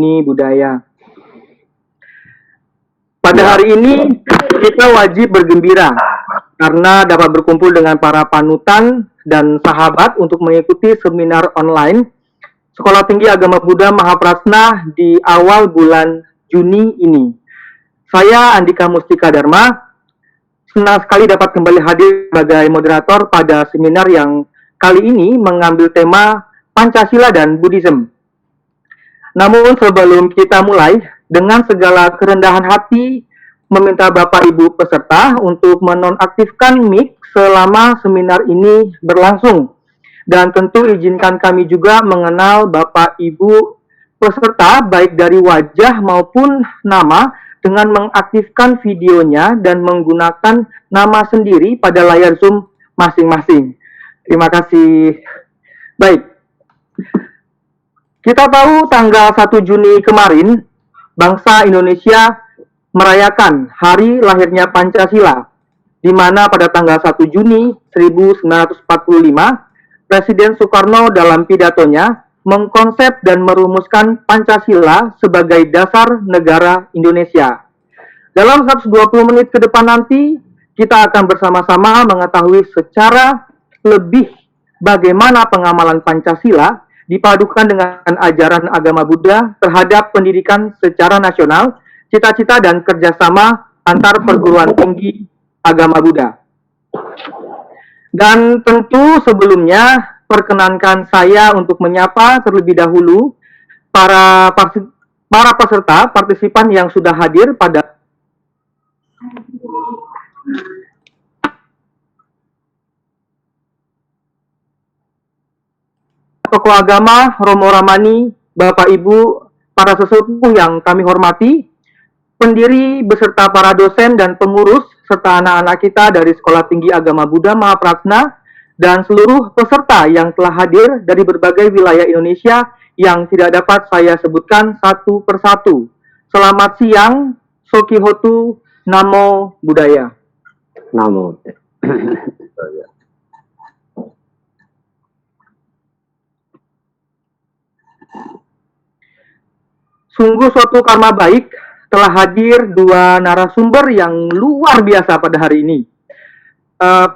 Seni Budaya. Pada hari ini kita wajib bergembira karena dapat berkumpul dengan para panutan dan sahabat untuk mengikuti seminar online Sekolah Tinggi Agama Buddha Mahaprasna di awal bulan Juni ini. Saya Andika Mustika Dharma, senang sekali dapat kembali hadir sebagai moderator pada seminar yang kali ini mengambil tema Pancasila dan Buddhism. Namun sebelum kita mulai, dengan segala kerendahan hati, meminta Bapak Ibu peserta untuk menonaktifkan mic selama seminar ini berlangsung. Dan tentu izinkan kami juga mengenal Bapak Ibu peserta baik dari wajah maupun nama dengan mengaktifkan videonya dan menggunakan nama sendiri pada layar Zoom masing-masing. Terima kasih. Baik. Kita tahu tanggal 1 Juni kemarin, bangsa Indonesia merayakan hari lahirnya Pancasila, di mana pada tanggal 1 Juni 1945, Presiden Soekarno dalam pidatonya mengkonsep dan merumuskan Pancasila sebagai dasar negara Indonesia. Dalam 120 menit ke depan nanti, kita akan bersama-sama mengetahui secara lebih bagaimana pengamalan Pancasila dipadukan dengan ajaran agama Buddha terhadap pendidikan secara nasional, cita-cita dan kerjasama antar perguruan tinggi agama Buddha. Dan tentu sebelumnya perkenankan saya untuk menyapa terlebih dahulu para peserta partisipan yang sudah hadir pada tokoh agama, Romo Ramani, Bapak Ibu, para sesepuh yang kami hormati, pendiri beserta para dosen dan pengurus, serta anak-anak kita dari Sekolah Tinggi Agama Buddha Mahaprasna, dan seluruh peserta yang telah hadir dari berbagai wilayah Indonesia yang tidak dapat saya sebutkan satu persatu. Selamat siang, Sokihotu, Namo Buddhaya. Namo. Sungguh suatu karma baik telah hadir dua narasumber yang luar biasa pada hari ini.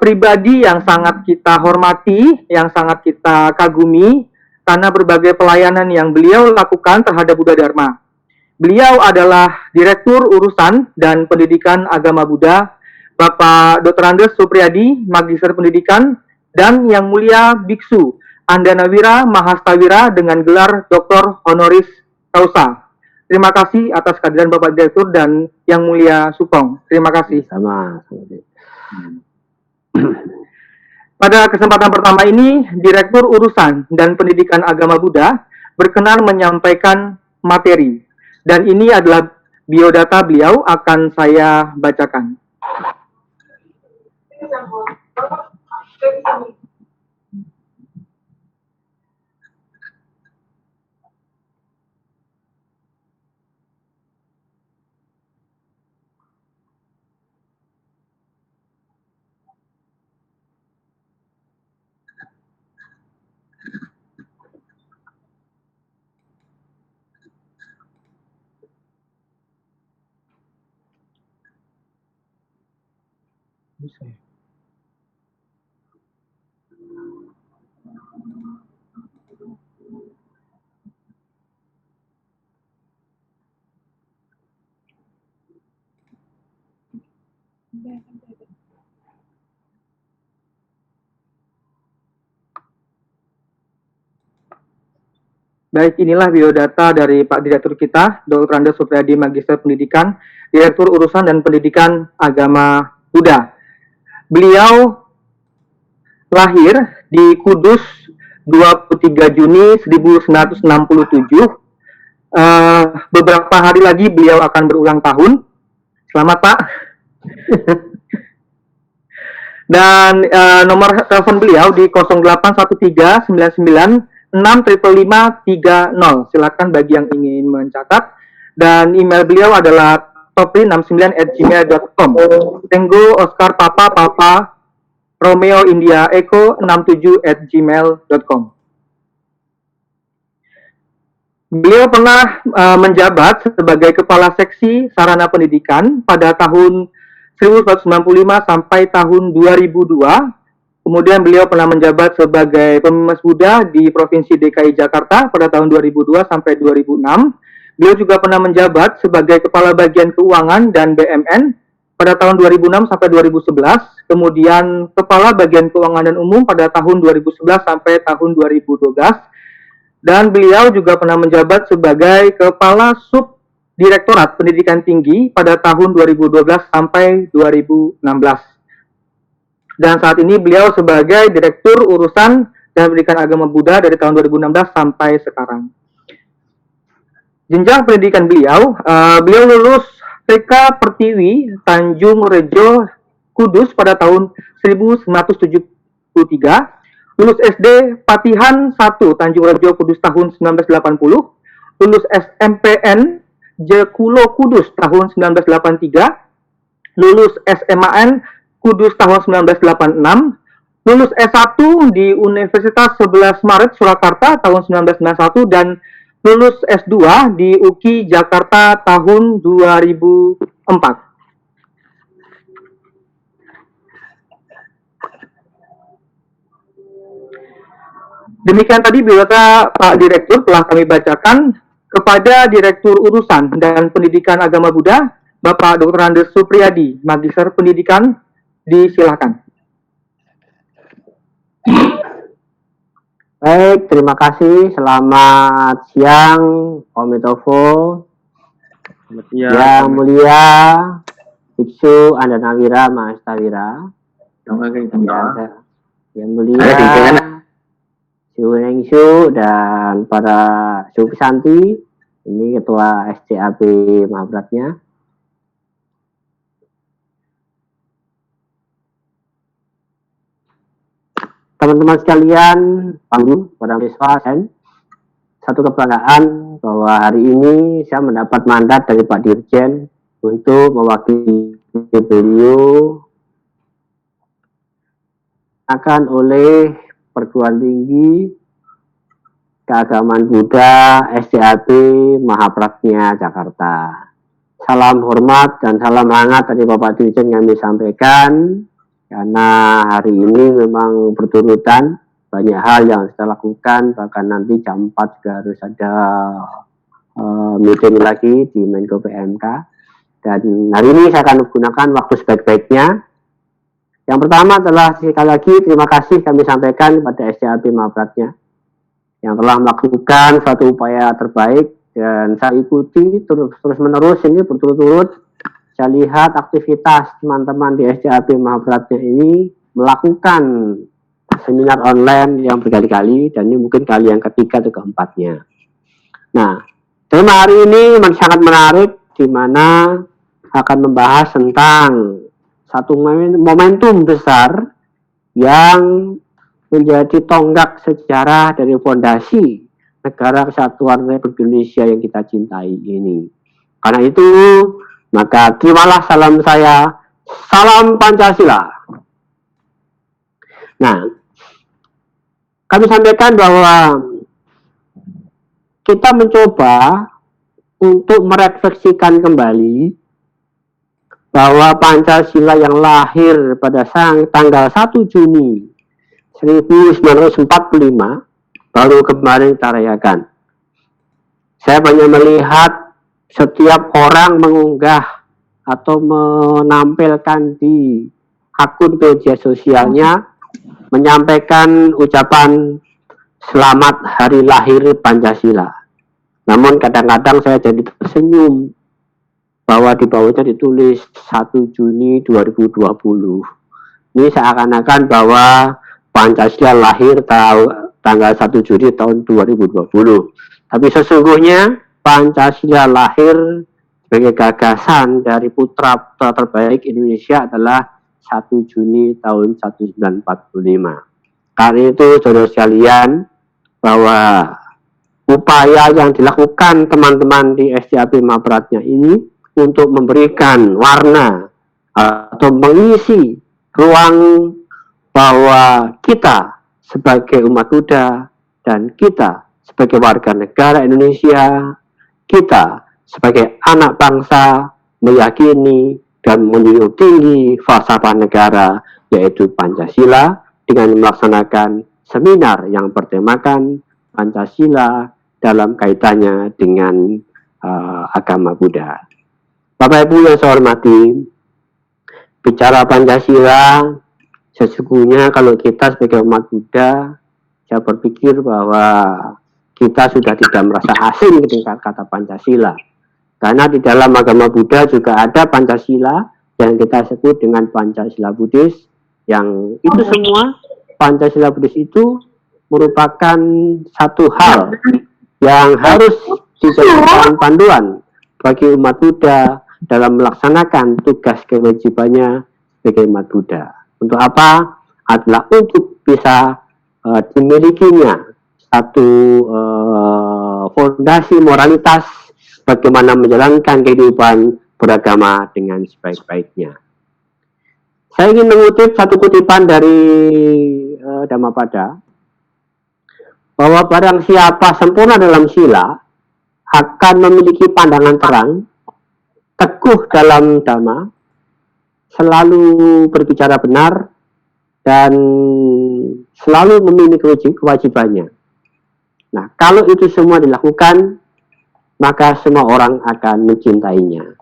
Pribadi yang sangat kita hormati, yang sangat kita kagumi, karena berbagai pelayanan yang beliau lakukan terhadap Buddha Dharma. Beliau adalah Direktur Urusan dan Pendidikan Agama Buddha, Bapak Dr. Andes Supriyadi, Magister Pendidikan, dan Yang Mulia Biksu Andanawira Mahastawira dengan gelar Dr. Honoris Causa. Terima kasih atas kehadiran Bapak Direktur dan Yang Mulia Supong. Terima kasih. Sama. Pada kesempatan pertama ini, Direktur Urusan dan Pendidikan Agama Buddha berkenan menyampaikan materi. Dan ini adalah biodata beliau, akan saya bacakan. Baik, inilah biodata dari Pak Direktur kita, Dr. Andes Supriyadi, Magister Pendidikan, Direktur Urusan dan Pendidikan Agama Buddha. Beliau lahir di Kudus 23 Juni 1967. Beberapa hari lagi beliau akan berulang tahun. Selamat, Pak. Dan nomor telepon beliau di 081399 65550. Silakan bagi yang ingin mencatat. Dan email beliau adalah topri69@gmail.com. Tango Oscar Papa Papa Romeo India Eko 67@gmail.com. Beliau pernah menjabat sebagai Kepala Seksi Sarana Pendidikan pada tahun 1995 sampai tahun 2002. Kemudian beliau pernah menjabat sebagai Pemimpin Muda di Provinsi DKI Jakarta pada tahun 2002 sampai 2006. Beliau juga pernah menjabat sebagai Kepala Bagian Keuangan dan BMN pada tahun 2006 sampai 2011. Kemudian Kepala Bagian Keuangan dan Umum pada tahun 2011 sampai tahun 2012. Dan beliau juga pernah menjabat sebagai Kepala Subdirektorat Pendidikan Tinggi pada tahun 2012 sampai 2016. Dan saat ini beliau sebagai Direktur Urusan dan Pendidikan Agama Buddha dari tahun 2016 sampai sekarang. Jenjang pendidikan beliau, beliau lulus TK Pertiwi Tanjung Rejo Kudus pada tahun 1973. Lulus SD Patihan 1 Tanjung Rejo Kudus tahun 1980, lulus SMPN Jekulo Kudus tahun 1983, lulus SMAN Kudus tahun 1986, lulus S1 di Universitas 11 Maret Surakarta tahun 1991, dan lulus S2 di UKI Jakarta tahun 2004. Demikian tadi biodata Pak Direktur telah kami bacakan. Kepada Direktur Urusan dan Pendidikan Agama Buddha, Bapak Dr. Andes Supriyadi, Magister Pendidikan, disilakan. Baik, terima kasih. Selamat siang, Om Mitovo. Yang mulia Biksu Andanawira Mahastawira. Yang mulia Syuhengsu dan para Syuhsanti, ini Ketua SCAP Mahabratnya. Teman-teman sekalian, Panggung, para siswa, satu kebanggaan bahwa hari ini saya mendapat mandat dari Pak Dirjen untuk mewakili beliau akan oleh Perguruan Tinggi Keagamaan Buddha SCAP Mahapratnya Jakarta. Salam hormat dan salam hangat dari Bapak Dirjen yang kami sampaikan, karena hari ini memang berturutan banyak hal yang kita lakukan, bahkan nanti jam 4 juga harus ada meeting lagi di Menko PMK. Dan hari ini saya akan menggunakan waktu sebaik-baiknya. Yang pertama adalah sekali lagi terima kasih kami sampaikan kepada SCAP Mahabratnya yang telah melakukan suatu upaya terbaik, dan saya ikuti terus menerus ini berturut-turut. Saya lihat aktivitas teman-teman di SCAP Mahabratnya ini melakukan seminar online yang berkali-kali, dan ini mungkin kali yang ketiga atau keempatnya. Nah, tema hari ini sangat menarik, di mana akan membahas tentang satu momentum besar yang menjadi tonggak sejarah dari fondasi Negara Kesatuan Republik Indonesia yang kita cintai ini. Karena itu, maka terimalah salam saya, salam Pancasila. Nah, kami sampaikan bahwa kita mencoba untuk merefleksikan kembali bahwa Pancasila yang lahir pada tanggal 1 Juni 1945 baru kemarin kita rayakan. Saya banyak melihat setiap orang mengunggah atau menampilkan di akun media sosialnya menyampaikan ucapan selamat hari lahir Pancasila. Namun kadang-kadang saya jadi tersenyum bahwa di bawahnya ditulis 1 Juni 2020. Ini seakan-akan bahwa Pancasila lahir tanggal 1 Juni tahun 2020. Tapi sesungguhnya Pancasila lahir sebagai gagasan dari putra-putra terbaik Indonesia adalah 1 Juni tahun 1945. Karena itu, saudara sekalian, bahwa upaya yang dilakukan teman-teman di SCAP Mahabratnya ini untuk memberikan warna atau mengisi ruang bahwa kita sebagai umat Buddha dan kita sebagai warga negara Indonesia, kita sebagai anak bangsa meyakini dan menjunjung tinggi falsafah negara, yaitu Pancasila, dengan melaksanakan seminar yang bertemakan Pancasila dalam kaitannya dengan agama Buddha. Bapak Ibu yang saya hormati, bicara Pancasila, sesungguhnya kalau kita sebagai umat Buddha, saya berpikir bahwa kita sudah tidak merasa asing dengan kata Pancasila. Karena di dalam agama Buddha juga ada Pancasila yang kita sebut dengan Pancasila Buddhis, yang itu semua Pancasila Buddhis itu merupakan satu hal yang harus dijadikan panduan bagi umat Buddha dalam melaksanakan tugas kewajibannya sebagai umat Buddha. Untuk apa? Adalah untuk bisa dimilikinya satu fondasi moralitas bagaimana menjalankan kehidupan beragama dengan sebaik-baiknya. Saya ingin mengutip satu kutipan dari Dhammapada, bahwa barang siapa sempurna dalam sila akan memiliki pandangan terang, teguh dalam dhamma, selalu berbicara benar, dan selalu memiliki kewajibannya. Nah, kalau itu semua dilakukan, maka semua orang akan mencintainya.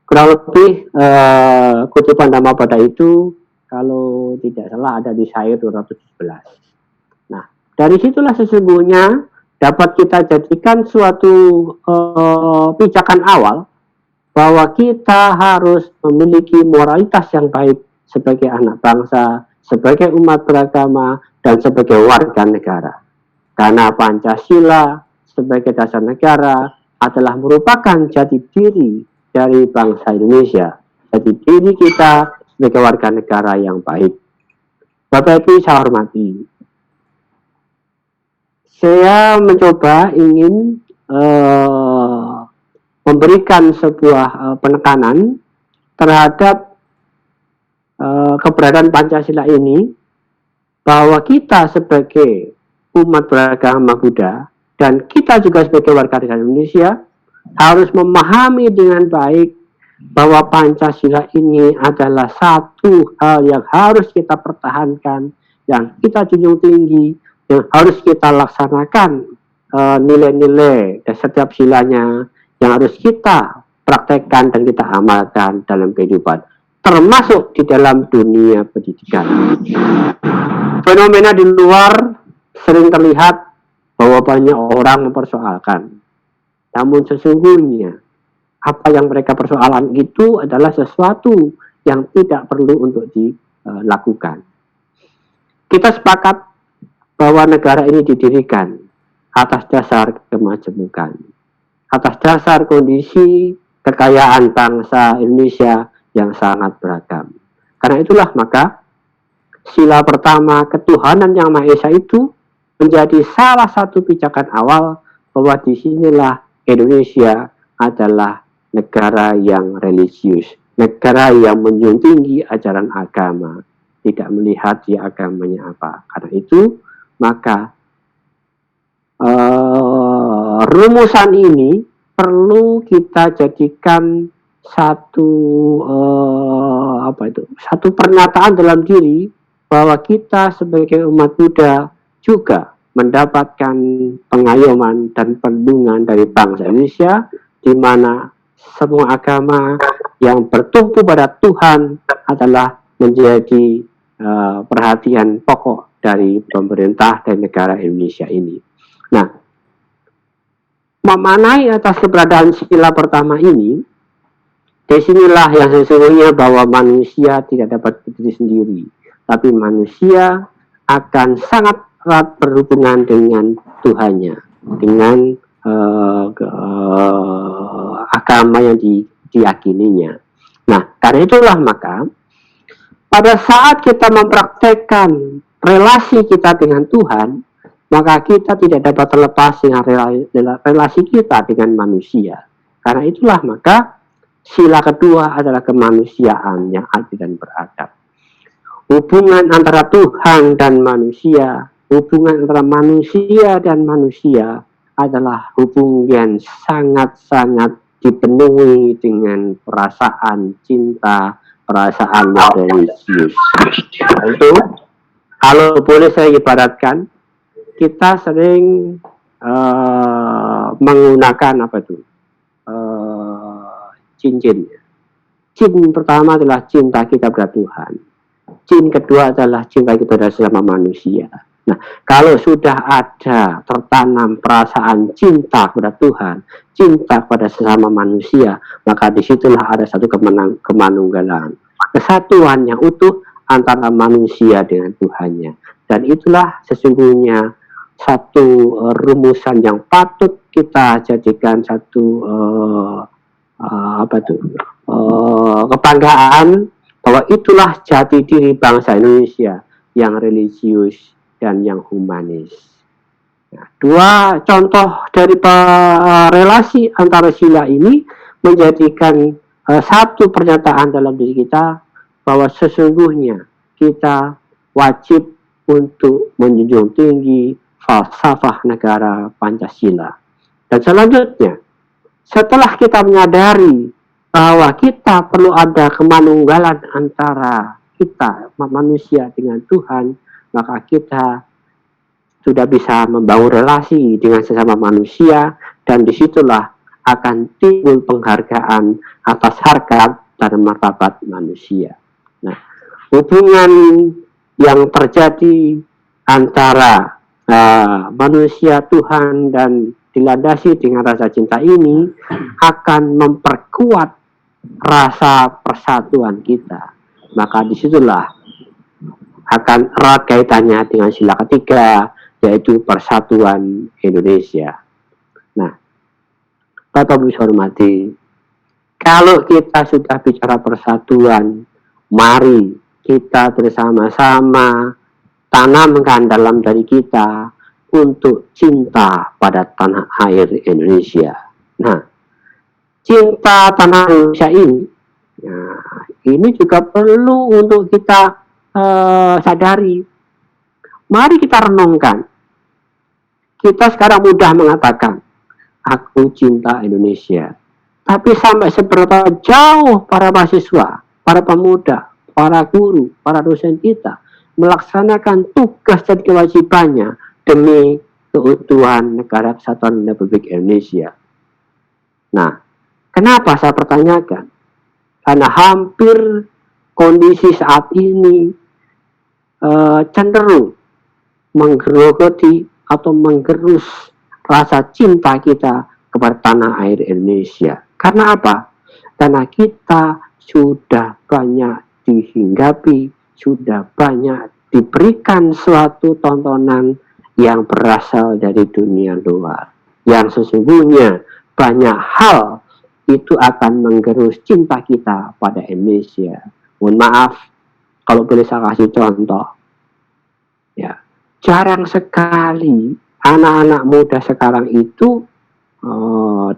Kurang lebih kutipan Dhammapada itu, kalau tidak salah ada di syair 211. Nah, dari situlah sesungguhnya dapat kita jadikan suatu pijakan awal bahwa kita harus memiliki moralitas yang baik sebagai anak bangsa, sebagai umat beragama, dan sebagai warga negara. Karena Pancasila sebagai dasar negara adalah merupakan jati diri dari bangsa Indonesia, jati diri kita sebagai warga negara yang baik. Bapak Ibu saya hormati, saya mencoba ingin memberikan sebuah penekanan terhadap keberadaan Pancasila ini, bahwa kita sebagai umat beragama Buddha dan kita juga sebagai warga negara Indonesia harus memahami dengan baik bahwa Pancasila ini adalah satu hal yang harus kita pertahankan, yang kita junjung tinggi, yang harus kita laksanakan nilai-nilai dan setiap silanya yang harus kita praktekkan dan kita amalkan dalam kehidupan, termasuk di dalam dunia pendidikan. Fenomena di luar sering terlihat bahwa banyak orang mempersoalkan, namun sesungguhnya apa yang mereka persoalan itu adalah sesuatu yang tidak perlu untuk dilakukan. Kita sepakat bahwa negara ini didirikan atas dasar kemajemukan, atas dasar kondisi kekayaan bangsa Indonesia yang sangat beragam. Karena itulah maka sila pertama ketuhanan yang Maha Esa itu menjadi salah satu pijakan awal bahwa disinilah Indonesia adalah negara yang religius, negara yang menjunjung tinggi ajaran agama, tidak melihat dia agamanya apa. Karena itu maka rumusan ini perlu kita jadikan satu satu pernyataan dalam diri bahwa kita sebagai umat Buddha juga mendapatkan pengayoman dan perlindungan dari bangsa Indonesia, di mana semua agama yang bertumpu pada Tuhan adalah menjadi perhatian pokok dari pemerintah dan negara Indonesia ini. Nah, memanai atas keberadaan sila pertama ini, disinilah yang sesungguhnya bahwa manusia tidak dapat berdiri sendiri, tapi manusia akan sangat erat berhubungan dengan Tuhannya, dengan agama yang diyakininya. Nah, karena itulah maka pada saat kita mempraktekkan relasi kita dengan Tuhan, maka kita tidak dapat terlepas dengan relasi kita dengan manusia. Karena itulah maka sila kedua adalah kemanusiaan yang adil dan beradab. Hubungan antara Tuhan dan manusia, hubungan antara manusia dan manusia adalah hubungan sangat-sangat dipenuhi dengan perasaan cinta, perasaan religius. Itu kalau boleh saya ibaratkan, kita sering menggunakan apa itu cincin. Cin pertama adalah cinta kita kepada Tuhan. Cin kedua adalah cinta kita kepada sesama manusia. Nah, kalau sudah ada tertanam perasaan cinta kepada Tuhan, cinta kepada sesama manusia, maka disitulah ada satu kemanunggalan, kesatuan yang utuh antara manusia dengan Tuhannya. Dan itulah sesungguhnya satu rumusan yang patut kita jadikan satu kebanggaan, bahwa itulah jati diri bangsa Indonesia yang religius dan yang humanis. Nah, dua contoh dari relasi antara sila ini menjadikan satu pernyataan dalam diri kita bahwa sesungguhnya kita wajib untuk menjunjung tinggi falsafah negara Pancasila. Dan selanjutnya, setelah kita menyadari bahwa kita perlu ada kemanunggalan antara kita manusia dengan Tuhan, maka kita sudah bisa membangun relasi dengan sesama manusia, dan disitulah akan timbul penghargaan atas harkat dan martabat manusia. Nah, hubungan yang terjadi antara manusia Tuhan dan dilandasi dengan rasa cinta ini akan memperkuat rasa persatuan kita. Maka disitulah akan erat kaitannya dengan sila ketiga, yaitu persatuan Indonesia. Nah, Bapak Ibu hormati, kalau kita sudah bicara persatuan, mari kita bersama-sama tanamkan dalam diri kita untuk cinta pada tanah air Indonesia. Nah, cinta tanah Indonesia ini juga perlu untuk kita sadari. Mari kita renungkan. Kita sekarang mudah mengatakan, aku cinta Indonesia. Tapi sampai seberapa jauh para mahasiswa, para pemuda, para guru, para dosen kita melaksanakan tugas dan kewajibannya demi keutuhan negara kesatuan Republik Indonesia. Nah, kenapa saya pertanyakan? Karena hampir kondisi saat ini cenderung menggerogoti atau menggerus rasa cinta kita kepada tanah air Indonesia. Karena apa? Karena kita sudah banyak dihinggapi, sudah banyak diberikan suatu tontonan yang berasal dari dunia luar, yang sesungguhnya banyak hal itu akan menggerus cinta kita pada Indonesia. Mohon maaf kalau boleh saya kasih contoh, ya, jarang sekali anak-anak muda sekarang itu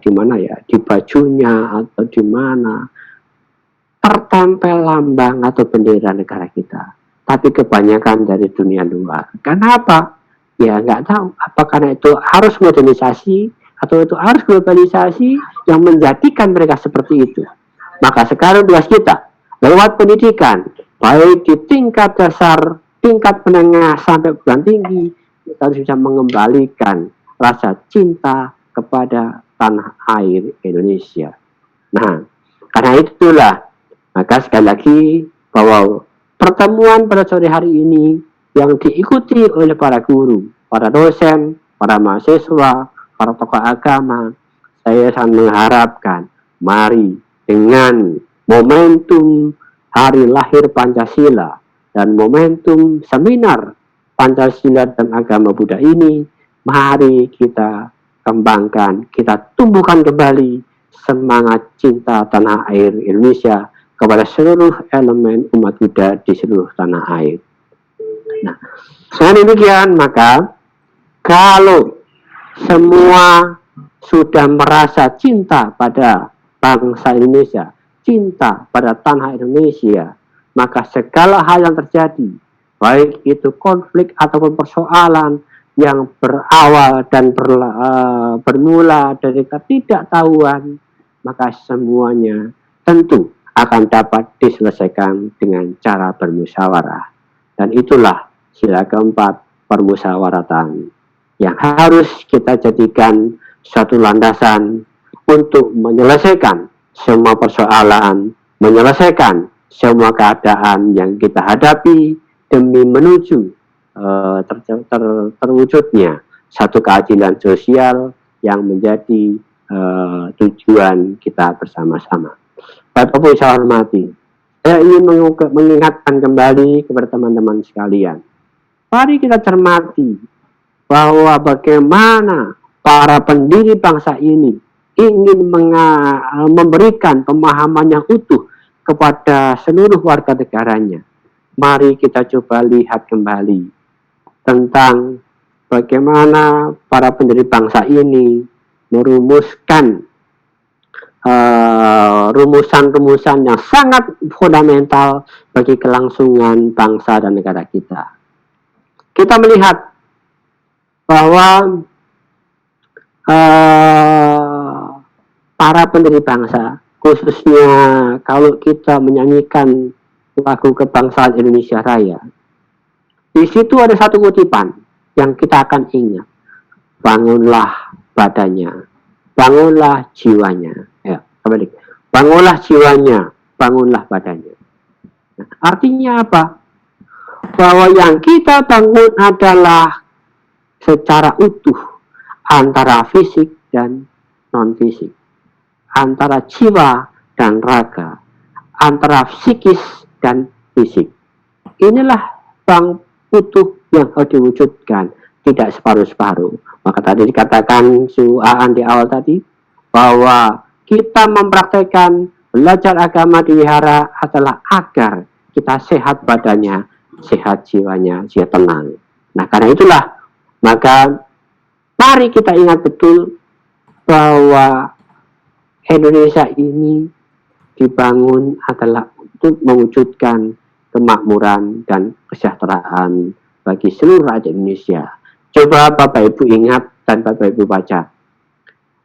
di mana ya, di bajunya atau di mana tertempel lambang atau bendera negara kita, tapi kebanyakan dari dunia luar. Kenapa? Ya nggak tahu. Apa karena itu harus modernisasi atau itu harus globalisasi yang menjadikan mereka seperti itu? Maka sekarang tugas kita lewat pendidikan, baik di tingkat dasar, tingkat menengah sampai perguruan tinggi, kita harus bisa mengembalikan rasa cinta kepada tanah air Indonesia. Nah, karena itulah, maka sekali lagi bahwa pertemuan pada sore hari ini yang diikuti oleh para guru, para dosen, para mahasiswa, para tokoh agama, saya sangat mengharapkan, mari dengan momentum hari lahir Pancasila dan momentum seminar Pancasila dan agama Buddha ini, mari kita kembangkan, kita tumbuhkan kembali semangat cinta tanah air Indonesia kepada seluruh elemen umat Buddha di seluruh tanah air. Nah, dengan demikian, maka kalau semua sudah merasa cinta pada bangsa Indonesia, cinta pada tanah Indonesia, maka segala hal yang terjadi, baik itu konflik ataupun persoalan yang berawal dan bermula dari ketidaktahuan, maka semuanya tentu akan dapat diselesaikan dengan cara bermusyawarah. Dan itulah sila keempat, permusyawaratan, yang harus kita jadikan suatu landasan untuk menyelesaikan semua persoalan, menyelesaikan semua keadaan yang kita hadapi demi menuju terwujudnya satu keadilan sosial yang menjadi tujuan kita bersama-sama. Bapak Ibu saya hormati, saya ingin mengingatkan kembali kepada teman-teman sekalian. Mari kita cermati bahwa bagaimana para pendiri bangsa ini ingin memberikan pemahaman yang utuh kepada seluruh warga negaranya. Mari kita coba lihat kembali tentang bagaimana para pendiri bangsa ini merumuskan rumusan-rumusan yang sangat fundamental bagi kelangsungan bangsa dan negara kita. Kita melihat bahwa para pendiri bangsa, khususnya kalau kita menyanyikan lagu kebangsaan Indonesia Raya, di situ ada satu kutipan yang kita akan ingat. Bangunlah badannya, bangunlah jiwanya. Ya, kembali. Bangunlah jiwanya, bangunlah badannya. Nah, artinya apa? Bahwa yang kita bangun adalah secara utuh antara fisik dan non-fisik, antara jiwa dan raga, antara psikis dan fisik. Inilah bang utuh yang harus diwujudkan, tidak separuh-separuh. Maka tadi dikatakan Su Aan di awal tadi, bahwa kita mempraktekkan belajar agama di wihara adalah agar kita sehat badannya, sehat jiwanya, sehat tenang. Nah, karena itulah, maka mari kita ingat betul bahwa Indonesia ini dibangun adalah untuk mewujudkan kemakmuran dan kesejahteraan bagi seluruh rakyat Indonesia. Coba Bapak Ibu ingat dan Bapak Ibu baca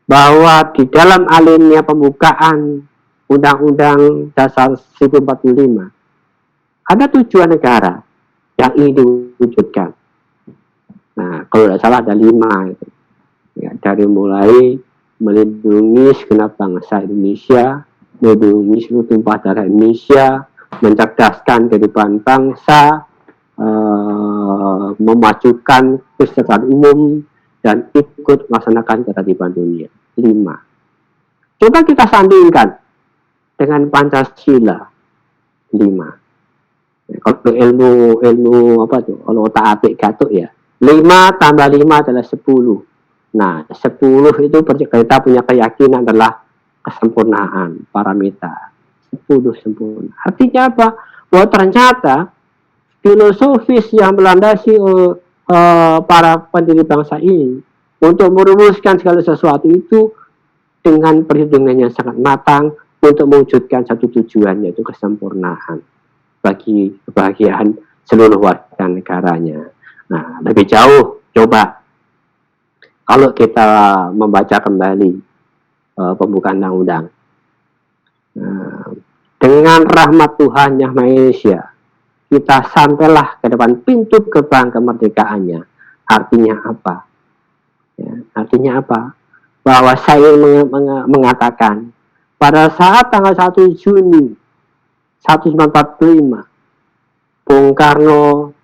bahwa di dalam alinea pembukaan Undang-Undang Dasar 1945 ada tujuan negara yang ingin diwujudkan. Nah, kalau tidak salah ada 5 itu. Ya, dari mulai melindungi segenap bangsa Indonesia, melindungi seluruh tumpah darah Indonesia, mencerdaskan kehidupan bangsa, memajukan kesejahteraan umum, dan ikut melaksanakan ketertiban dunia. 5. Coba kita sandingkan dengan Pancasila. 5. Kalau ilmu apa tuh? Kalau otak atik gatuk ya. 5 tambah 5 adalah 10. Nah, 10 itu kita punya keyakinan adalah kesempurnaan, paramita. 10 sempurna. Artinya apa? Bahwa ternyata filosofis yang melandasi para pendiri bangsa ini untuk merumuskan segala sesuatu itu dengan perhitungan yang sangat matang untuk mewujudkan satu tujuan, yaitu kesempurnaan bagi kebahagiaan seluruh warga negaranya. Nah, lebih jauh, coba kalau kita membaca kembali pembukaan undang-undang, dengan rahmat Tuhan Yang Maha Esa, kita sampailah ke depan pintu gerbang kemerdekaannya. Artinya apa? Ya, artinya apa? Bahwa saya mengatakan pada saat tanggal 1 Juni 1945, Bung Karno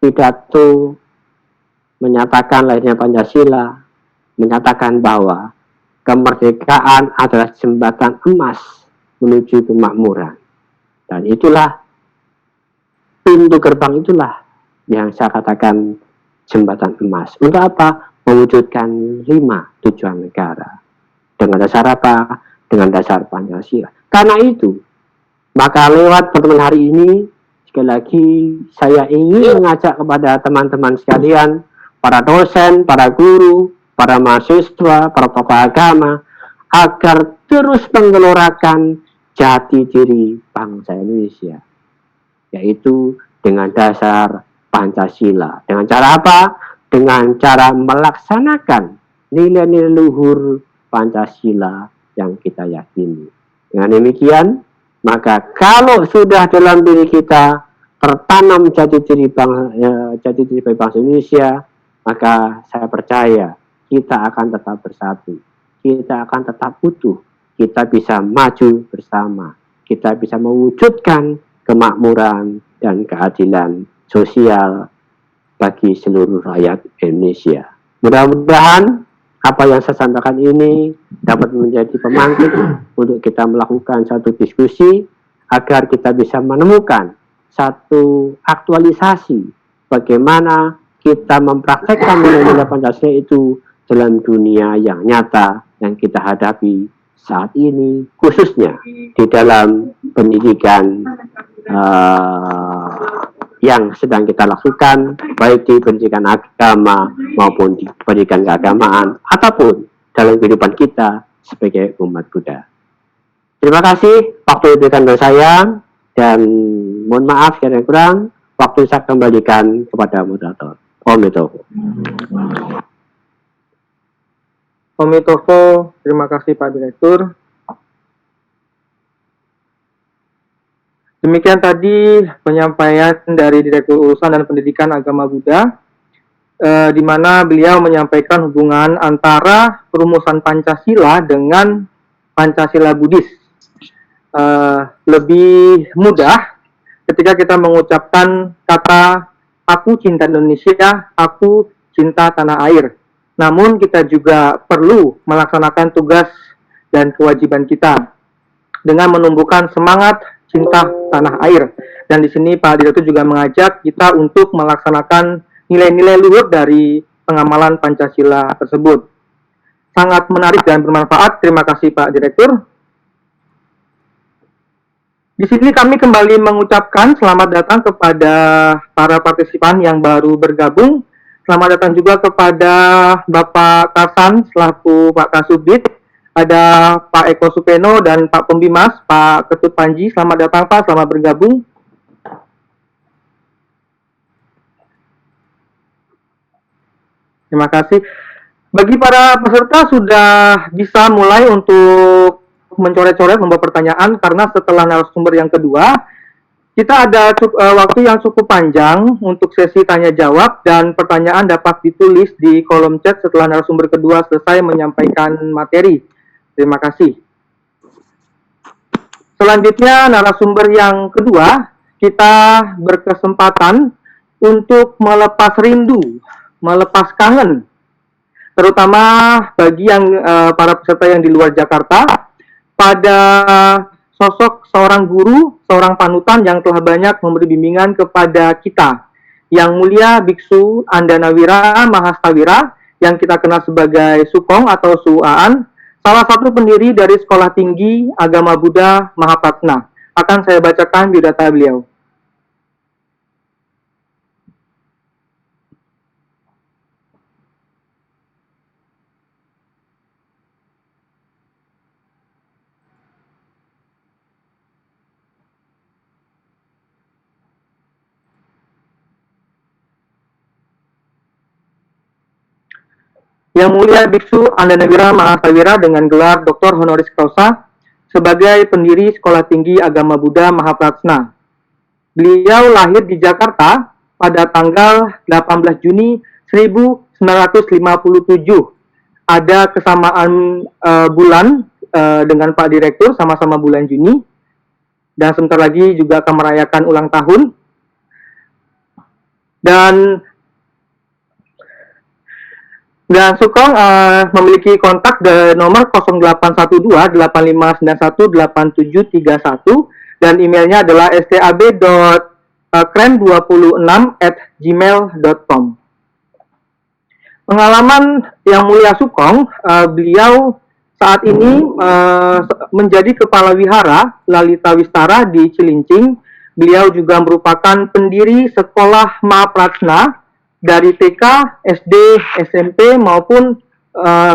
pidato menyatakan lahirnya Pancasila, menyatakan bahwa kemerdekaan adalah jembatan emas menuju kemakmuran. Dan itulah pintu gerbang, itulah yang saya katakan jembatan emas. Untuk apa? Mewujudkan 5 tujuan negara. Dengan dasar apa? Dengan dasar Pancasila. Karena itu, maka lewat pertemuan hari ini, sekali lagi saya ingin mengajak kepada teman-teman sekalian, para dosen, para guru, para mahasiswa, para tokoh agama, agar terus menggelorakan jati diri bangsa Indonesia, yaitu dengan dasar Pancasila. Dengan cara apa? dengan cara melaksanakan nilai-nilai luhur Pancasila yang kita yakini. Dengan demikian, maka kalau sudah dalam diri kita tertanam jati diri bangsa Indonesia, maka saya percaya kita akan tetap bersatu, kita akan tetap utuh, kita bisa maju bersama, kita bisa mewujudkan kemakmuran dan keadilan sosial bagi seluruh rakyat Indonesia. Mudah-mudahan apa yang saya sampaikan ini dapat menjadi pemantik untuk kita melakukan satu diskusi agar kita bisa menemukan satu aktualisasi bagaimana kita mempraktekkan nilai-nilai Pancasila itu dalam dunia yang nyata yang kita hadapi saat ini, khususnya di dalam pendidikan yang sedang kita lakukan, baik di pendidikan agama maupun di pendidikan keagamaan, ataupun dalam kehidupan kita sebagai umat Buddha. Terima kasih waktu yang diberikan oleh saya, dan mohon maaf jika ada yang kurang, waktu saya kembalikan kepada moderator. Om Mitovo. Om Mitovo, terima kasih Pak Direktur. Demikian tadi penyampaian dari Direktur Urusan dan Pendidikan Agama Buddha, di mana beliau menyampaikan hubungan antara perumusan Pancasila dengan Pancasila Buddhis. Lebih mudah ketika kita mengucapkan kata aku cinta Indonesia, aku cinta tanah air. Namun kita juga perlu melaksanakan tugas dan kewajiban kita dengan menumbuhkan semangat cinta tanah air. Dan di sini Pak Direktur juga mengajak kita untuk melaksanakan nilai-nilai luhur dari pengamalan Pancasila tersebut. Sangat menarik dan bermanfaat. Terima kasih Pak Direktur. Di sini kami kembali mengucapkan selamat datang kepada para partisipan yang baru bergabung. Selamat datang juga kepada Bapak Karsan selaku Pak Kasubdit. Ada Pak Eko Supeno dan Pak Pembimas, Pak Ketut Panji. Selamat datang Pak, selamat bergabung. Terima kasih. Bagi para peserta sudah bisa mulai untuk mencoret-coret membuat pertanyaan, karena setelah narasumber yang kedua, kita ada waktu yang cukup panjang untuk sesi tanya-jawab, dan pertanyaan dapat ditulis di kolom chat setelah narasumber kedua selesai menyampaikan materi. Terima kasih. Selanjutnya, narasumber yang kedua, kita berkesempatan untuk melepas rindu, melepas kangen, terutama bagi yang para peserta yang di luar Jakarta, pada sosok seorang guru, seorang panutan yang telah banyak memberi bimbingan kepada kita, Yang Mulia Biksu Andanawira Mahastawira, yang kita kenal sebagai Sukong atau Suaan, salah satu pendiri dari Sekolah Tinggi Agama Buddha Mahapratna. Akan saya bacakan biodata beliau. Yang Mulia Biksu Andanawira Mahastawira dengan gelar Dr. Honoris Causa sebagai pendiri Sekolah Tinggi Agama Buddha Mahapratna. Beliau lahir di Jakarta pada tanggal 18 Juni 1957. Ada kesamaan bulan dengan Pak Direktur, sama-sama bulan Juni. Dan sebentar lagi juga akan merayakan ulang tahun. Dan Sukong memiliki kontak di nomor 0812-8591-8731 dan emailnya adalah stab.kren26@gmail.com. Pengalaman Yang Mulia Sukong, beliau saat ini menjadi Kepala Wihara Lalita Wistara di Cilincing. Beliau juga merupakan pendiri Sekolah Mahapratna dari TK, SD, SMP maupun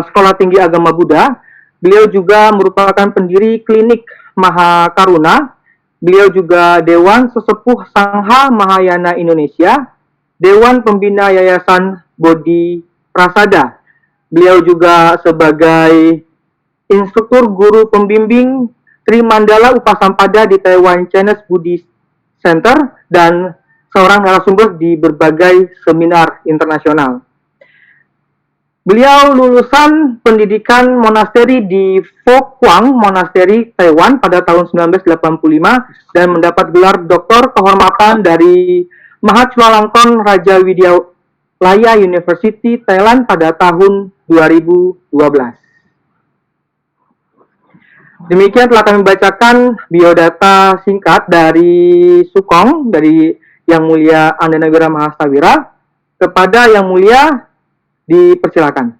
Sekolah Tinggi Agama Buddha. Beliau juga merupakan pendiri Klinik Mahakaruna. Beliau juga Dewan Sesepuh Sangha Mahayana Indonesia, Dewan Pembina Yayasan Bodi Prasada. Beliau juga sebagai instruktur guru pembimbing Tri Mandala Upasampada di Taiwan Chinese Buddhist Center dan seorang narasumber di berbagai seminar internasional. Beliau lulusan pendidikan monasteri di Fo Guang Monastery, Taiwan pada tahun 1985 dan mendapat gelar doktor kehormatan dari Mahachulalongkorn Raja Widyalaya University, Thailand pada tahun 2012. Demikian telah kami bacakan biodata singkat dari Sukong, dari Yang Mulia Anda Negara Mahastawira. Kepada Yang Mulia, dipersilakan.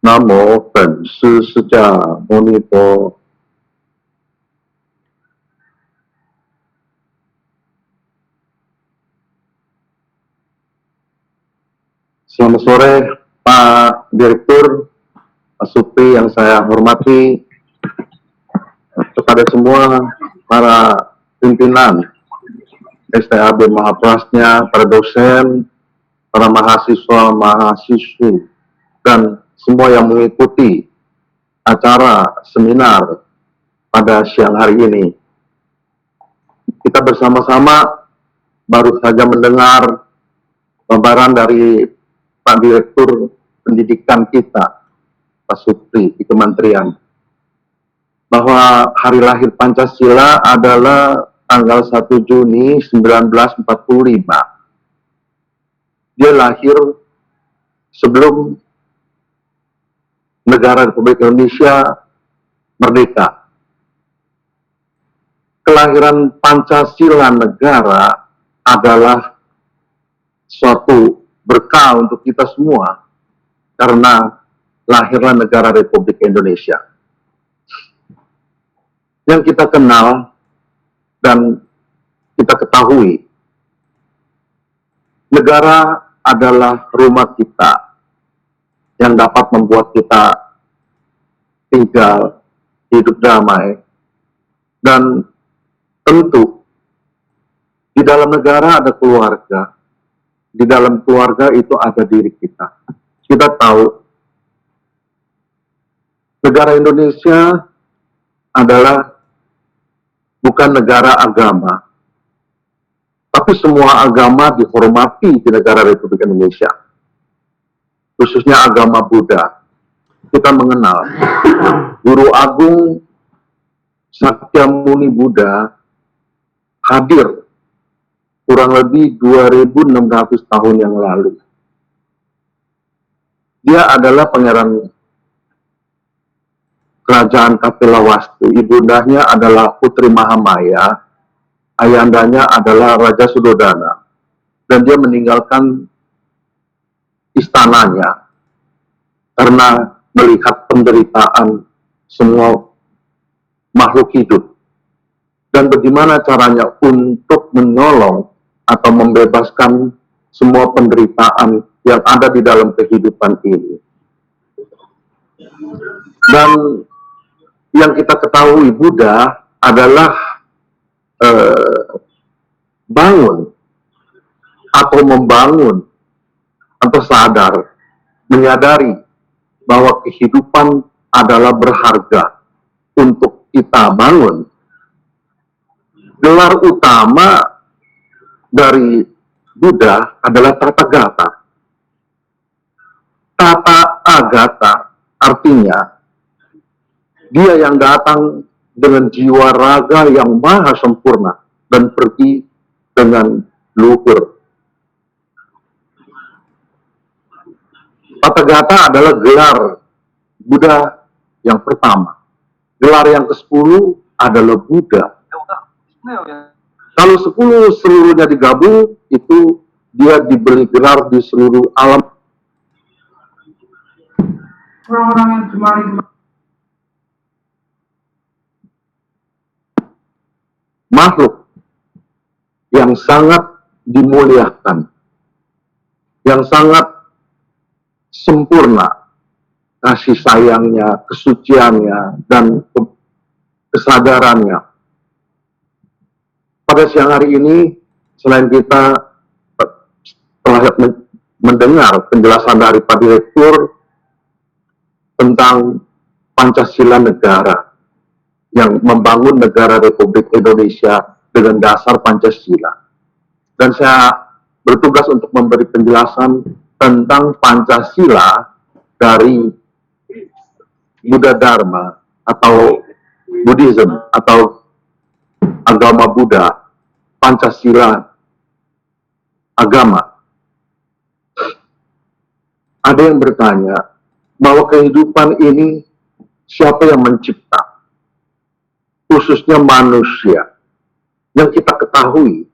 Namo 本师释迦牟尼佛。Selamat sore Pak Direktur, Pak Supri yang saya hormati, kepada semua para pimpinan STAB Mahaprasnya, para dosen, para mahasiswa, mahasiswi, dan semua yang mengikuti acara seminar pada siang hari ini. Kita bersama-sama baru saja mendengar paparan dari Pak Direktur Pendidikan kita, Pak Supri di Kementerian, bahwa hari lahir Pancasila adalah tanggal 1 Juni 1945. Dia lahir sebelum negara Republik Indonesia merdeka. Kelahiran Pancasila negara adalah suatu berkah untuk kita semua karena lahirlah negara Republik Indonesia. Yang kita kenal dan kita ketahui, negara adalah rumah kita yang dapat membuat kita tinggal, hidup damai, dan tentu di dalam negara ada keluarga, di dalam keluarga itu ada diri kita. Kita tahu negara Indonesia adalah bukan negara agama, tapi semua agama dihormati di negara Republik Indonesia, khususnya agama Buddha. Kita mengenal Guru Agung Sakyamuni Buddha hadir kurang lebih 2600 tahun yang lalu. Dia adalah pangeran kerajaan Kapilavastu. Ibundanya adalah Putri Mahamaya, ayandanya adalah Raja Sudodana, dan dia meninggalkan istananya karena melihat penderitaan semua makhluk hidup dan bagaimana caranya untuk menolong atau membebaskan semua penderitaan yang ada di dalam kehidupan ini. Dan yang kita ketahui Buddha adalah bangun atau membangun atau sadar, menyadari bahwa kehidupan adalah berharga untuk kita bangun. Gelar utama dari Buddha adalah Tathagata. Tata Agata artinya dia yang datang dengan jiwa raga yang maha sempurna dan pergi dengan luhur. Tathagata adalah gelar Buddha yang pertama. Gelar yang ke-10 adalah Buddha. Kalau 10 seluruhnya digabung, itu dia diberi gelar di seluruh alam. Orang-orang yang makhluk yang sangat dimuliakan. yang sangat sempurna kasih sayangnya, kesuciannya, dan kesadarannya. Pada siang hari ini, selain kita telah mendengar penjelasan dari Pak Direktur tentang Pancasila Negara yang membangun negara Republik Indonesia dengan dasar Pancasila. Dan saya bertugas untuk memberi penjelasan tentang Pancasila dari Buddha Dharma atau Buddhism atau agama Buddha, Pancasila agama. Ada yang bertanya bahwa kehidupan ini siapa yang mencipta, khususnya manusia. Yang kita ketahui,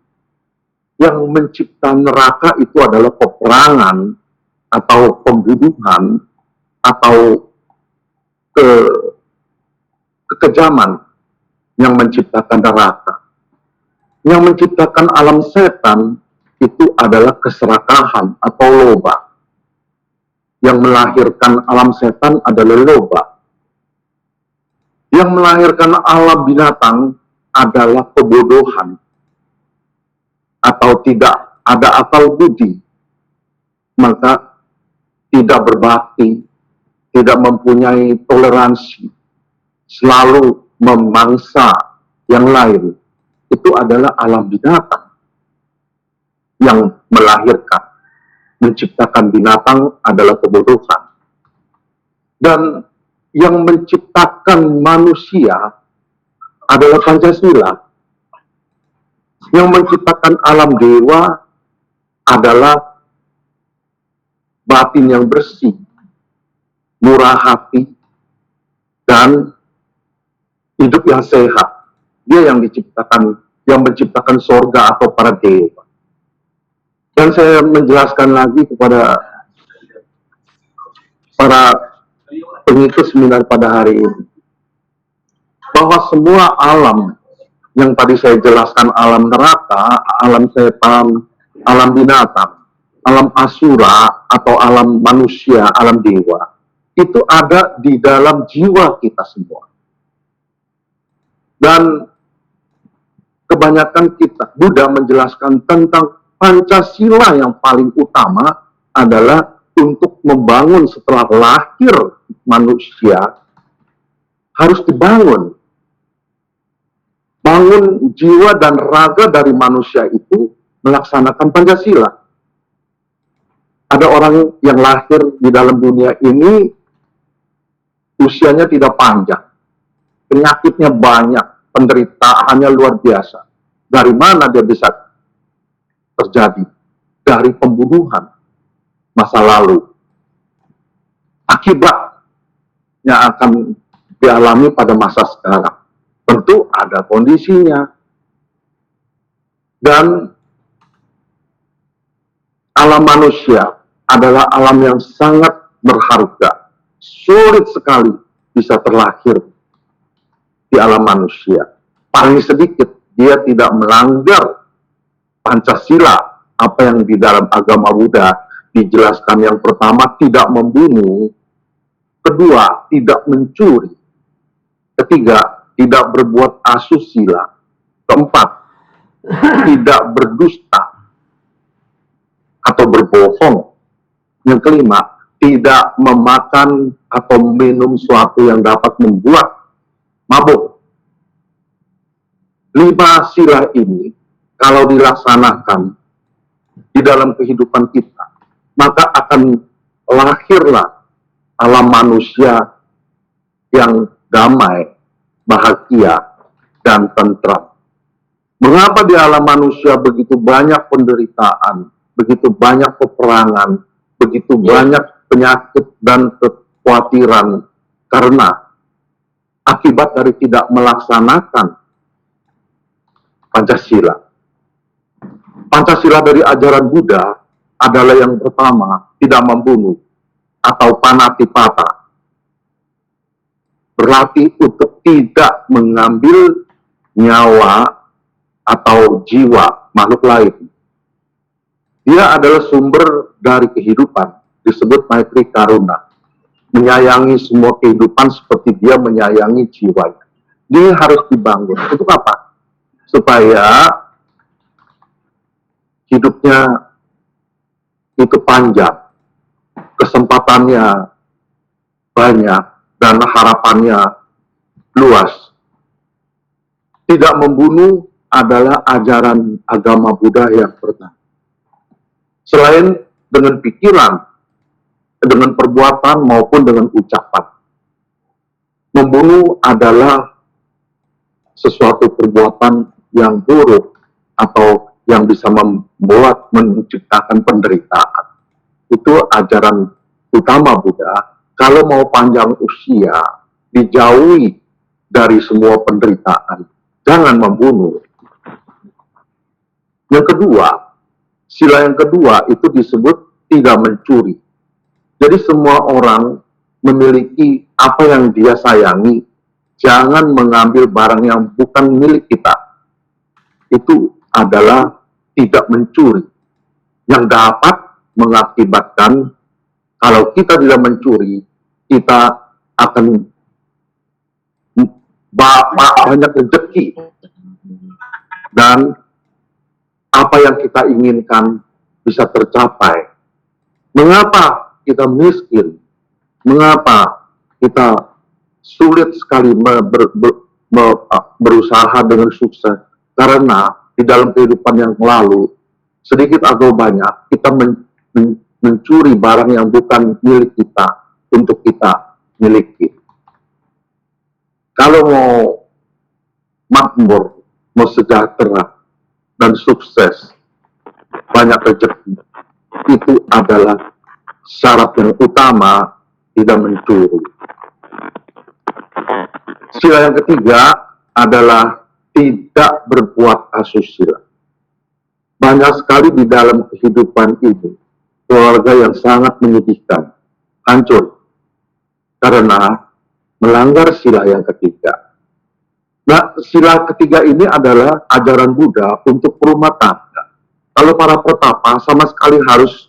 yang mencipta neraka itu adalah peperangan atau pembunuhan atau kekejaman yang menciptakan neraka. Yang menciptakan alam setan itu adalah keserakahan atau loba. Yang melahirkan alam setan adalah loba. Yang melahirkan alam binatang adalah kebodohan atau tidak ada akal budi, maka tidak berbakti, tidak mempunyai toleransi, selalu memangsa yang lain. Itu adalah alam binatang yang melahirkan. Menciptakan binatang adalah kebodohan. Dan yang menciptakan manusia adalah Pancasila. Yang menciptakan alam dewa adalah batin yang bersih, murah hati, dan hidup yang sehat. Dia yang diciptakan, yang menciptakan sorga atau para dewa. Dan saya menjelaskan lagi kepada para pengikut seminar pada hari ini, bahwa semua alam yang tadi saya jelaskan, alam neraka, alam setan, alam binatang, alam asura, atau alam manusia, alam dewa, itu ada di dalam jiwa kita semua. Dan kebanyakan kita, Buddha menjelaskan tentang Pancasila yang paling utama adalah untuk membangun setelah lahir manusia, harus dibangun. Bangun jiwa dan raga dari manusia itu melaksanakan Pancasila. Ada orang yang lahir di dalam dunia ini, usianya tidak panjang, penyakitnya banyak, penderitaannya luar biasa. Dari mana dia bisa terjadi? Dari pembunuhan masa lalu. Akibatnya akan dialami pada masa sekarang. Tentu ada kondisinya. Dan alam manusia adalah alam yang sangat berharga. Sulit sekali bisa terlahir di alam manusia. Paling sedikit dia tidak melanggar Pancasila, apa yang di dalam agama Buddha dijelaskan. Yang pertama, tidak membunuh. Kedua, tidak mencuri. Ketiga, tidak berbuat asusila. Keempat, tidak berdusta atau berbohong. Yang kelima, tidak memakan atau minum sesuatu yang dapat membuat mabuk. 5 sila ini kalau dilaksanakan di dalam kehidupan kita, maka akan lahirlah alam manusia yang damai, bahagia, dan tentram. Mengapa di alam manusia begitu banyak penderitaan, begitu banyak peperangan, begitu banyak penyakit dan kekhawatiran? Karena akibat dari tidak melaksanakan Pancasila. Pancasila dari ajaran Buddha adalah yang pertama, tidak membunuh atau panatipata. Berarti untuk tidak mengambil nyawa atau jiwa makhluk lain. Dia adalah sumber dari kehidupan, disebut Maitri Karuna. Menyayangi semua kehidupan seperti dia menyayangi jiwanya. Dia harus dibangun. Untuk apa? Supaya hidupnya itu panjang, kesempatannya banyak, dan harapannya luas. Tidak membunuh adalah ajaran agama Buddha yang pertama. Selain dengan pikiran, dengan perbuatan maupun dengan ucapan. Membunuh adalah sesuatu perbuatan yang buruk atau yang bisa membuat menciptakan penderitaan. Itu ajaran utama Buddha. Kalau mau panjang usia, dijauhi dari semua penderitaan. Jangan membunuh. Yang kedua, sila yang kedua itu disebut tidak mencuri. Jadi semua orang memiliki apa yang dia sayangi. Jangan mengambil barang yang bukan milik kita. Itu adalah tidak mencuri. Yang dapat mengakibatkan kalau kita tidak mencuri, kita akan banyak rezeki. Dan apa yang kita inginkan bisa tercapai. Mengapa kita miskin? Mengapa kita sulit sekali berusaha dengan sukses? Karena di dalam kehidupan yang lalu, sedikit atau banyak, kita mencuri barang yang bukan milik kita untuk kita miliki. Kalau mau makmur, mau sejahtera, dan sukses, banyak rezeki, itu adalah syarat yang utama, tidak mencuri. Sila yang ketiga adalah tidak berbuat asusila. Banyak sekali di dalam kehidupan ini, keluarga yang sangat menyedihkan, hancur, karena melanggar sila yang ketiga. Nah, sila ketiga ini adalah ajaran Buddha untuk rumah tangga. Kalau para pertapa sama sekali harus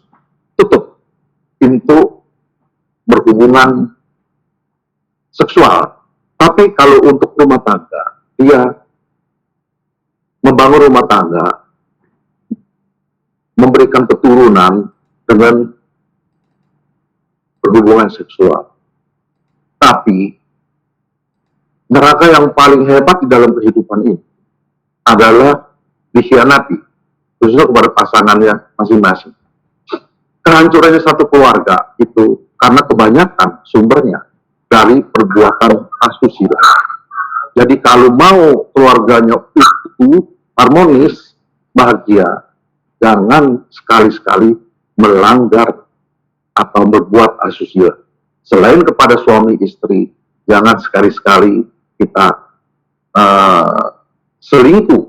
tutup pintu berhubungan seksual. Tapi kalau untuk rumah tangga, dia membangun rumah tangga, memberikan keturunan dengan berhubungan seksual. Tapi neraka yang paling hebat di dalam kehidupan ini adalah dikhianati, khususnya kepada pasangannya masing-masing. Kehancurannya satu keluarga itu karena kebanyakan sumbernya dari perbuatan asusila. Jadi kalau mau keluarganya itu harmonis, bahagia, jangan sekali-sekali melanggar atau berbuat asusila. Selain kepada suami istri, jangan sekali-sekali kita selingkuh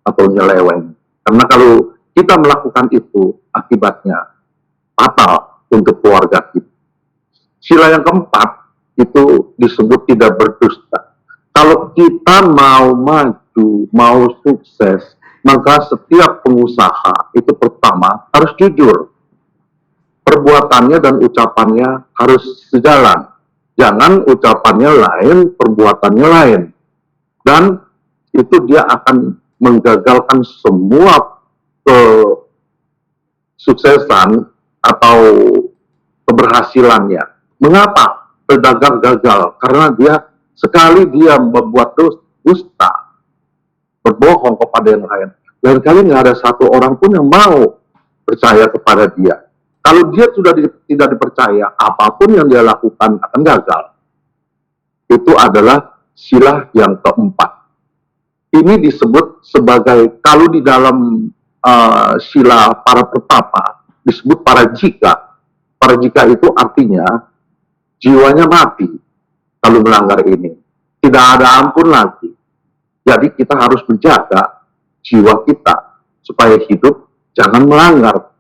atau nyeleweng. Karena kalau kita melakukan itu, akibatnya fatal untuk keluarga kita. Sila yang keempat itu disebut tidak berdusta. Kalau kita mau maju, mau sukses, maka setiap pengusaha itu pertama harus jujur. Perbuatannya dan ucapannya harus sejalan. Jangan ucapannya lain, perbuatannya lain. Dan itu dia akan menggagalkan semua kesuksesan atau keberhasilannya. Mengapa pedagang gagal? Karena dia sekali dia membuat dusta, berbohong kepada yang lain. Lain kali nggak ada satu orang pun yang mau percaya kepada dia. Kalau dia sudah tidak dipercaya, apapun yang dia lakukan akan gagal. Itu adalah sila yang keempat. Ini disebut sebagai, kalau di dalam sila para pertapa, disebut para jika. Para jika itu artinya jiwanya mati kalau melanggar ini. Tidak ada ampun lagi. Jadi kita harus menjaga jiwa kita supaya hidup jangan melanggar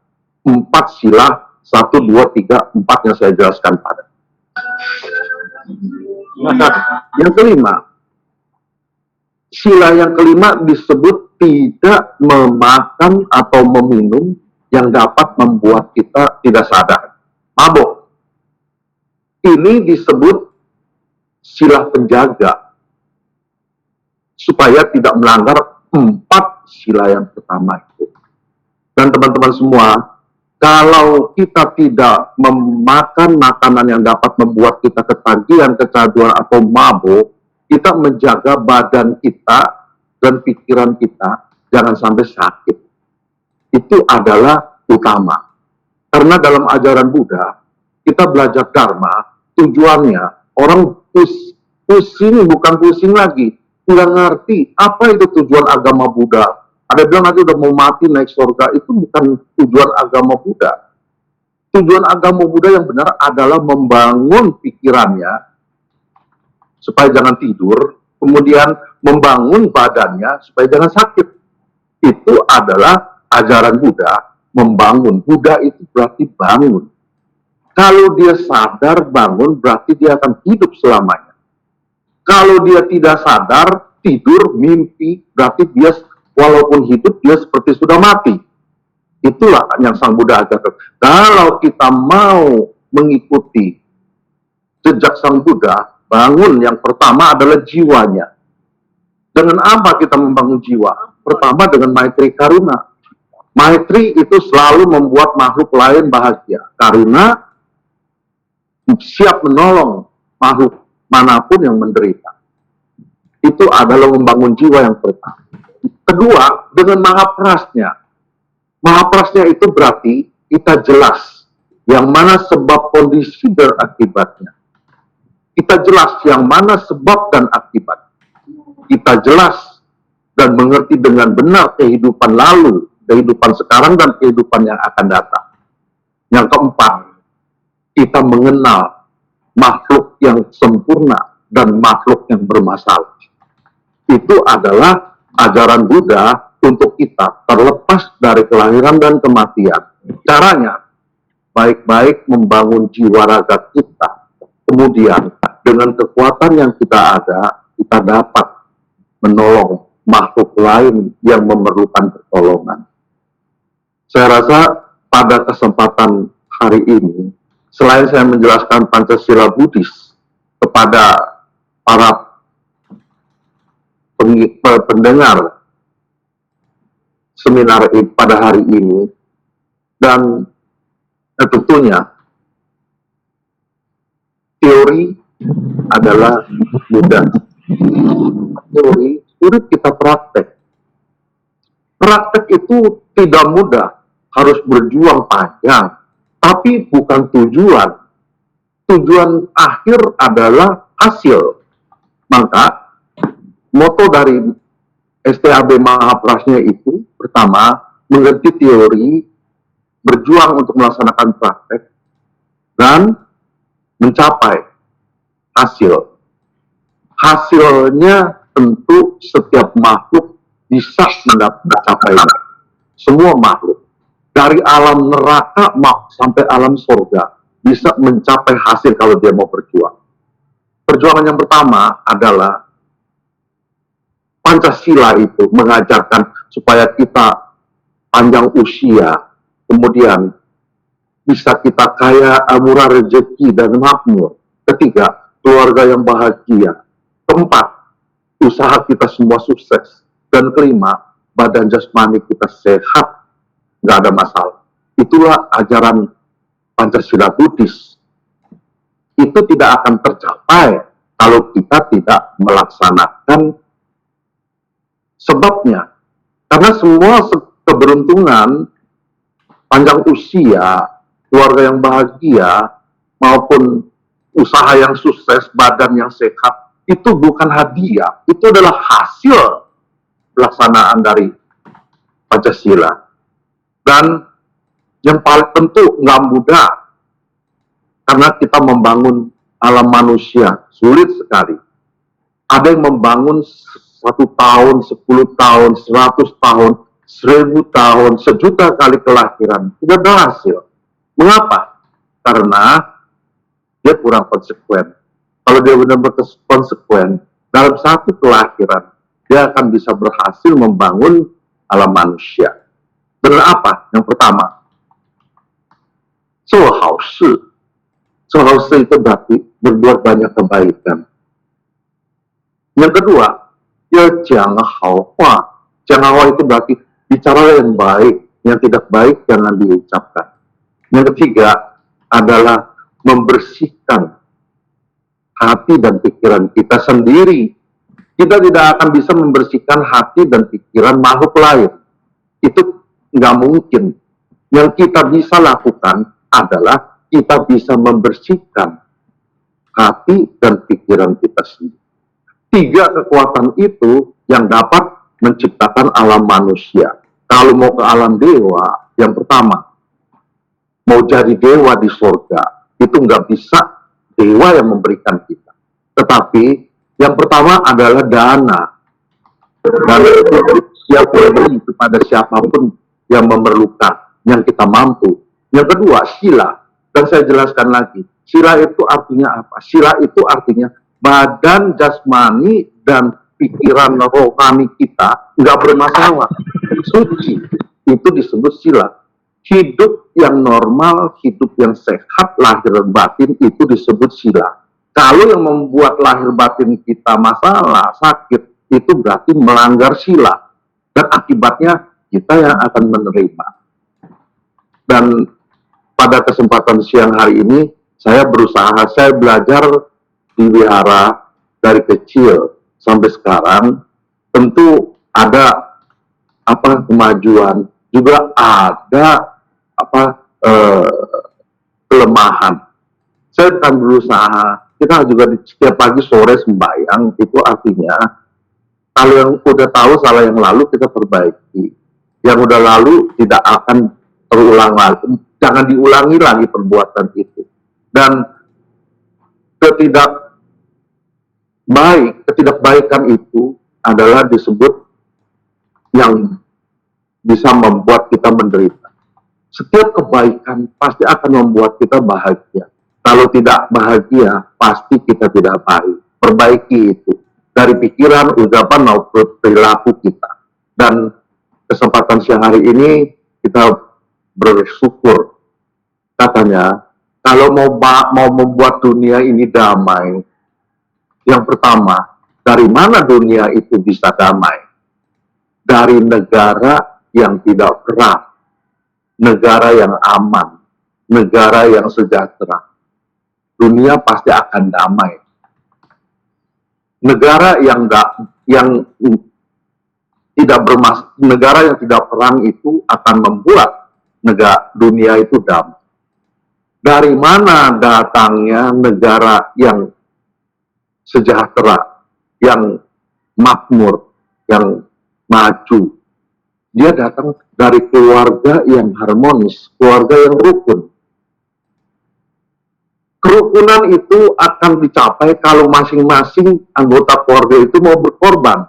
4 sila 1, 2, 3, 4 yang saya jelaskan pada. Yang kelima, sila yang kelima disebut tidak memakan atau meminum yang dapat membuat kita tidak sadar. Mabuk. Ini disebut sila penjaga, supaya tidak melanggar 4 sila yang pertama itu. Dan teman-teman semua, kalau kita tidak memakan makanan yang dapat membuat kita ketagihan, kecanduan, atau mabuk, kita menjaga badan kita dan pikiran kita jangan sampai sakit. Itu adalah utama. Karena dalam ajaran Buddha, kita belajar Dharma, tujuannya orang pusing, bukan pusing lagi, nggak ngerti apa itu tujuan agama Buddha. Ada bilang nanti udah mau mati naik surga, itu bukan tujuan agama Buddha. Tujuan agama Buddha yang benar adalah membangun pikirannya supaya jangan tidur, kemudian membangun badannya supaya jangan sakit. Itu adalah ajaran Buddha, membangun. Buddha itu berarti bangun. Kalau dia sadar bangun, berarti dia akan hidup selamanya. Kalau dia tidak sadar, tidur, mimpi, berarti dia walaupun hidup, dia seperti sudah mati. Itulah yang Sang Buddha ajarkan. Kalau kita mau mengikuti jejak Sang Buddha, bangun yang pertama adalah jiwanya. Dengan apa kita membangun jiwa? Pertama dengan Maitri Karuna. Maitri itu selalu membuat makhluk lain bahagia. Karuna siap menolong makhluk manapun yang menderita. Itu adalah membangun jiwa yang pertama. Kedua, dengan mahaprasnya. Mahaprasnya itu berarti kita jelas yang mana sebab kondisi dan akibatnya. Kita jelas yang mana sebab dan akibat. Kita jelas dan mengerti dengan benar kehidupan lalu, kehidupan sekarang, dan kehidupan yang akan datang. Yang keempat, kita mengenal makhluk yang sempurna dan makhluk yang bermasalah. Itu adalah ajaran Buddha untuk kita terlepas dari kelahiran dan kematian. Caranya, baik-baik membangun jiwa raga kita. Kemudian, dengan kekuatan yang kita ada, kita dapat menolong makhluk lain yang memerlukan pertolongan. Saya rasa pada kesempatan hari ini, selain saya menjelaskan Pancasila Buddhis kepada para pendengar seminar pada hari ini, dan tentunya teori adalah mudah. Teori sulit kita praktek. Praktek itu tidak mudah, harus berjuang panjang, tapi bukan tujuan. Tujuan akhir adalah hasil. Maka moto dari STAB Mahaprasnya itu, pertama, mengerti teori, berjuang untuk melaksanakan praktek, dan mencapai hasil. Hasilnya tentu setiap makhluk bisa mencapainya. Semua makhluk. Dari alam neraka sampai alam surga bisa mencapai hasil kalau dia mau berjuang. Perjuangan yang pertama adalah Pancasila itu mengajarkan supaya kita panjang usia, kemudian bisa kita kaya, murah rezeki, dan makmur. Ketiga, keluarga yang bahagia. Keempat, usaha kita semua sukses. Dan kelima, badan jasmani kita sehat, nggak ada masalah. Itulah ajaran Pancasila Buddhis. Itu tidak akan tercapai kalau kita tidak melaksanakan sebabnya. Karena semua keberuntungan, panjang usia, keluarga yang bahagia, maupun usaha yang sukses, badan yang sehat, itu bukan hadiah, itu adalah hasil pelaksanaan dari Pancasila. Dan yang paling tentu nggak mudah, karena kita membangun alam manusia, sulit sekali. Ada yang membangun 1 tahun, 10 tahun, 100 tahun, 1000 tahun, 1.000.000 kali kelahiran, tidak berhasil. Mengapa? Karena dia kurang konsekuen. Kalau dia benar-benar konsekuen, dalam satu kelahiran, dia akan bisa berhasil membangun alam manusia. Dengan apa? Yang pertama, Sohausi itu berarti berbuat banyak kebaikan. Yang kedua, ya jangan hauhua. Jangan hauhua itu berarti bicara yang baik, yang tidak baik jangan diucapkan. Yang ketiga adalah membersihkan hati dan pikiran kita sendiri. Kita tidak akan bisa membersihkan hati dan pikiran makhluk lain. Itu nggak mungkin. Yang kita bisa lakukan adalah kita bisa membersihkan hati dan pikiran kita sendiri. Tiga kekuatan itu yang dapat menciptakan alam manusia. Kalau mau ke alam dewa, yang pertama, mau jadi dewa di surga, itu nggak bisa dewa yang memberikan kita. Tetapi yang pertama adalah dana. Dana itu siap beri kepada siapapun yang memerlukan, yang kita mampu. Yang kedua, sila. Dan saya jelaskan lagi, sila itu artinya apa? Sila itu artinya badan jasmani dan pikiran rohani kita nggak bermasalah, suci. Itu disebut sila. Hidup yang normal, hidup yang sehat, lahir dan batin itu disebut sila. Kalau yang membuat lahir batin kita masalah, sakit, itu berarti melanggar sila. Dan akibatnya kita yang akan menerima. Dan pada kesempatan siang hari ini, saya belajar di wihara dari kecil sampai sekarang. Tentu ada kemajuan, juga ada kelemahan. Saya akan berusaha, kita juga setiap pagi sore sembahyang, itu artinya kalau yang udah tahu salah yang lalu kita perbaiki, yang udah lalu tidak akan terulang lagi, jangan diulangi lagi perbuatan itu. Dan ketidakbaikan itu adalah disebut yang bisa membuat kita menderita. Setiap kebaikan pasti akan membuat kita bahagia. Kalau tidak bahagia, pasti kita tidak baik. Perbaiki itu dari pikiran, ucapan maupun perilaku kita. Dan kesempatan siang hari ini kita bersyukur. Katanya, kalau mau membuat dunia ini damai, yang pertama, dari mana dunia itu bisa damai? Dari negara yang tidak perang, negara yang aman, negara yang sejahtera. Dunia pasti akan damai. Negara yang tidak perang itu akan membuat dunia itu damai. Dari mana datangnya negara yang sejahtera, yang makmur, yang maju? Dia datang dari keluarga yang harmonis, keluarga yang rukun. Kerukunan itu akan dicapai kalau masing-masing anggota keluarga itu mau berkorban.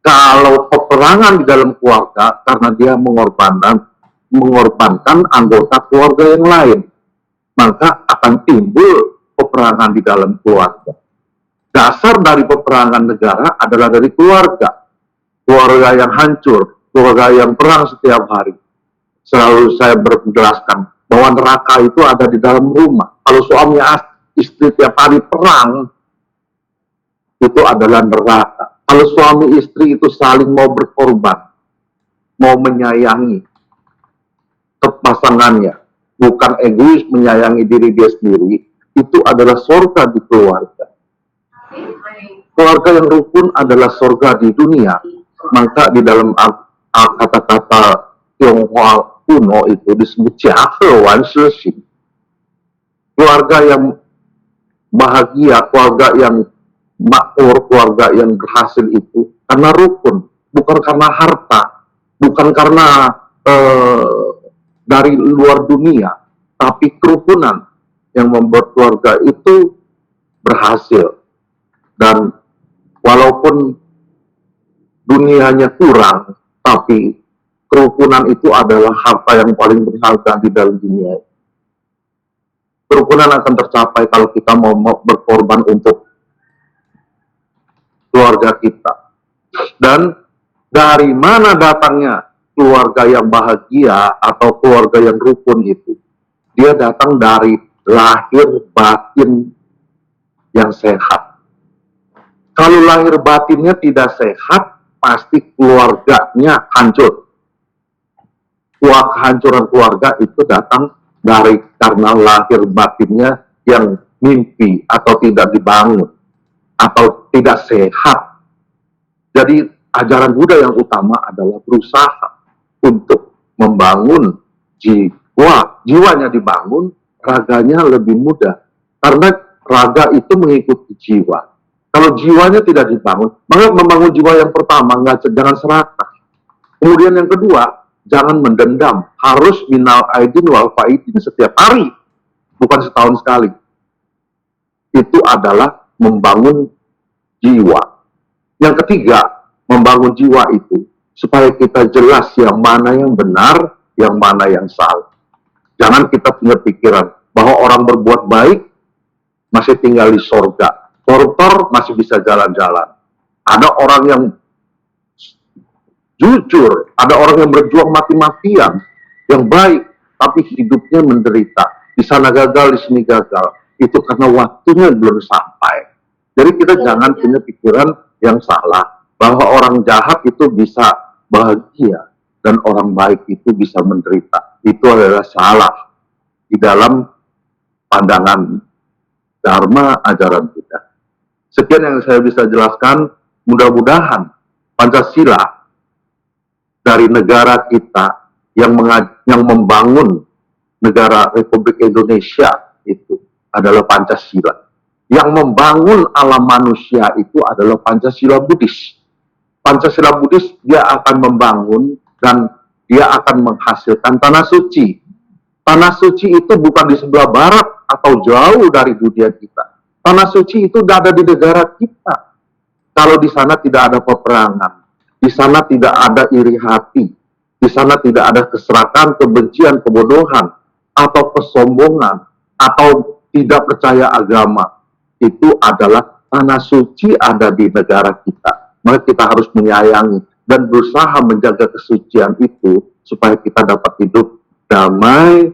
Kalau peperangan di dalam keluarga karena dia mengorbankan anggota keluarga yang lain, maka akan timbul peperangan di dalam keluarga. Dasar dari peperangan negara adalah dari keluarga. Keluarga yang hancur, keluarga yang perang setiap hari. Selalu saya berjelaskan bahwa neraka itu ada di dalam rumah. Kalau suami istri tiap hari perang, itu adalah neraka. Kalau suami istri itu saling mau berkorban, mau menyayangi pasangannya, bukan egois menyayangi diri dia sendiri, itu adalah surga di keluarga. Keluarga yang rukun adalah surga di dunia. Maka di dalam kata-kata Tionghoa kuno itu disebut Jiahewan Shixing. Keluarga yang bahagia, keluarga yang makmur, keluarga yang berhasil itu karena rukun, bukan karena harta, bukan karena dari luar dunia, tapi kerukunan yang membuat keluarga itu berhasil. Dan walaupun dunianya kurang, tapi kerukunan itu adalah harta yang paling berharga di dalam dunia. Kerukunan akan tercapai kalau kita mau berkorban untuk keluarga kita. Dan dari mana datangnya keluarga yang bahagia atau keluarga yang rukun itu? dia datang dari lahir batin yang sehat. Kalau lahir batinnya tidak sehat, pasti keluarganya hancur. Kehancuran keluarga itu datang dari karena lahir batinnya yang mimpi atau tidak dibangun atau tidak sehat. Jadi ajaran Buddha yang utama adalah berusaha untuk membangun jiwanya dibangun, raganya lebih mudah. Karena raga itu mengikuti jiwa. Kalau jiwanya tidak dibangun, maka membangun jiwa yang pertama, jangan serakah. Kemudian yang kedua, jangan mendendam. Harus minal aidin wal faidin setiap hari, bukan setahun sekali. Itu adalah membangun jiwa. Yang ketiga, membangun jiwa itu supaya kita jelas yang mana yang benar, yang mana yang salah. Jangan kita punya pikiran bahwa orang berbuat baik masih tinggal di sorga. Koruptor masih bisa jalan-jalan. Ada orang yang jujur, ada orang yang berjuang mati-matian, yang baik, tapi hidupnya menderita. Di sana gagal, di sini gagal. Itu karena waktunya belum sampai. Jadi kita jangan punya pikiran yang salah, bahwa orang jahat itu bisa bahagia, dan orang baik itu bisa menderita. Itu adalah salah di dalam pandangan Dharma ajaran Buddha. Sekian yang saya bisa jelaskan, mudah-mudahan Pancasila dari negara kita yang membangun negara Republik Indonesia itu adalah Pancasila. Yang membangun alam manusia itu adalah Pancasila Buddhis. Pancasila Buddhis dia akan membangun dan dia akan menghasilkan tanah suci. Tanah suci itu bukan di sebelah barat atau jauh dari dunia kita. Tanah suci itu ada di negara kita. Kalau di sana tidak ada peperangan, di sana tidak ada iri hati, di sana tidak ada keserakahan, kebencian, kebodohan, atau kesombongan, atau tidak percaya agama. Itu adalah tanah suci ada di negara kita. Maka kita harus menyayangi dan berusaha menjaga kesucian itu supaya kita dapat hidup damai,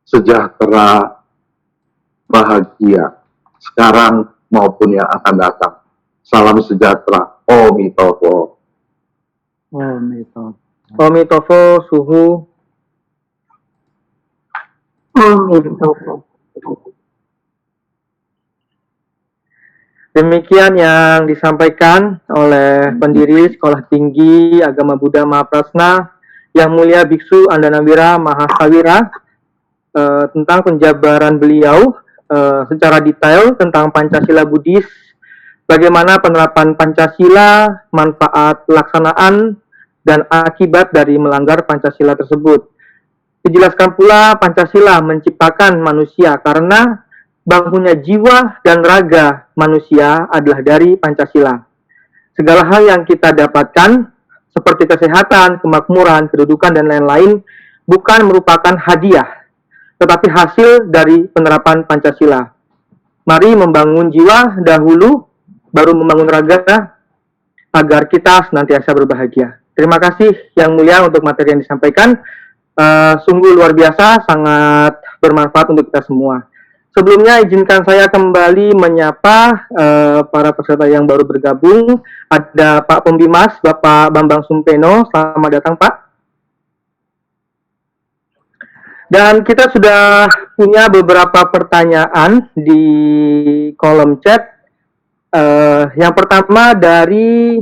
sejahtera, bahagia sekarang maupun yang akan datang. Salam sejahtera. Omitofo. Omitofo. Omitofo suhu. Omitofo. Demikian yang disampaikan oleh pendiri Sekolah Tinggi Agama Buddha Mahaprasna Yang Mulia Biksu Andanawira Mahasawira tentang penjabaran beliau secara detail tentang Pancasila Buddhis, bagaimana penerapan Pancasila, manfaat pelaksanaan, dan akibat dari melanggar Pancasila tersebut. Dijelaskan pula Pancasila menciptakan manusia karena bangunnya jiwa dan raga manusia adalah dari Pancasila. Segala hal yang kita dapatkan, seperti kesehatan, kemakmuran, kedudukan, dan lain-lain, bukan merupakan hadiah, tetapi hasil dari penerapan Pancasila. Mari membangun jiwa dahulu, baru membangun raga, agar kita senantiasa berbahagia. Terima kasih Yang Mulia untuk materi yang disampaikan. Sungguh luar biasa, sangat bermanfaat untuk kita semua. Sebelumnya izinkan saya kembali menyapa para peserta yang baru bergabung. Ada Pak Pembimas, Bapak Bambang Sumpeno. Selamat datang Pak. Dan kita sudah punya beberapa pertanyaan di kolom chat. Yang pertama dari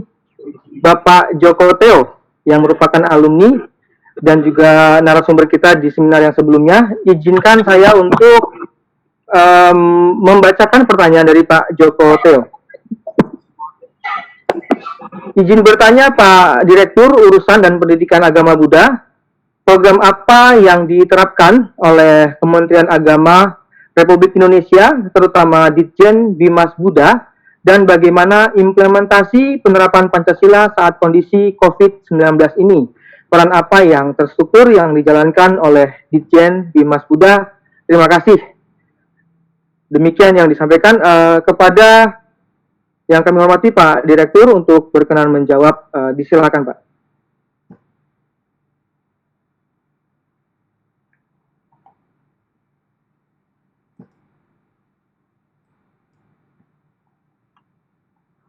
Bapak Joko Teo, yang merupakan alumni dan juga narasumber kita di seminar yang sebelumnya. Izinkan saya untuk membacakan pertanyaan dari Pak Joko Teo. Izin bertanya Pak Direktur Urusan dan Pendidikan Agama Buddha, program apa yang diterapkan oleh Kementerian Agama Republik Indonesia, terutama Ditjen Bimas Buddha, dan bagaimana implementasi penerapan Pancasila saat kondisi COVID-19 ini? Peran apa yang terstruktur yang dijalankan oleh Ditjen Bimas Buddha? Terima kasih. Demikian yang disampaikan. Kepada yang kami hormati Pak Direktur untuk berkenan menjawab, disilakan Pak.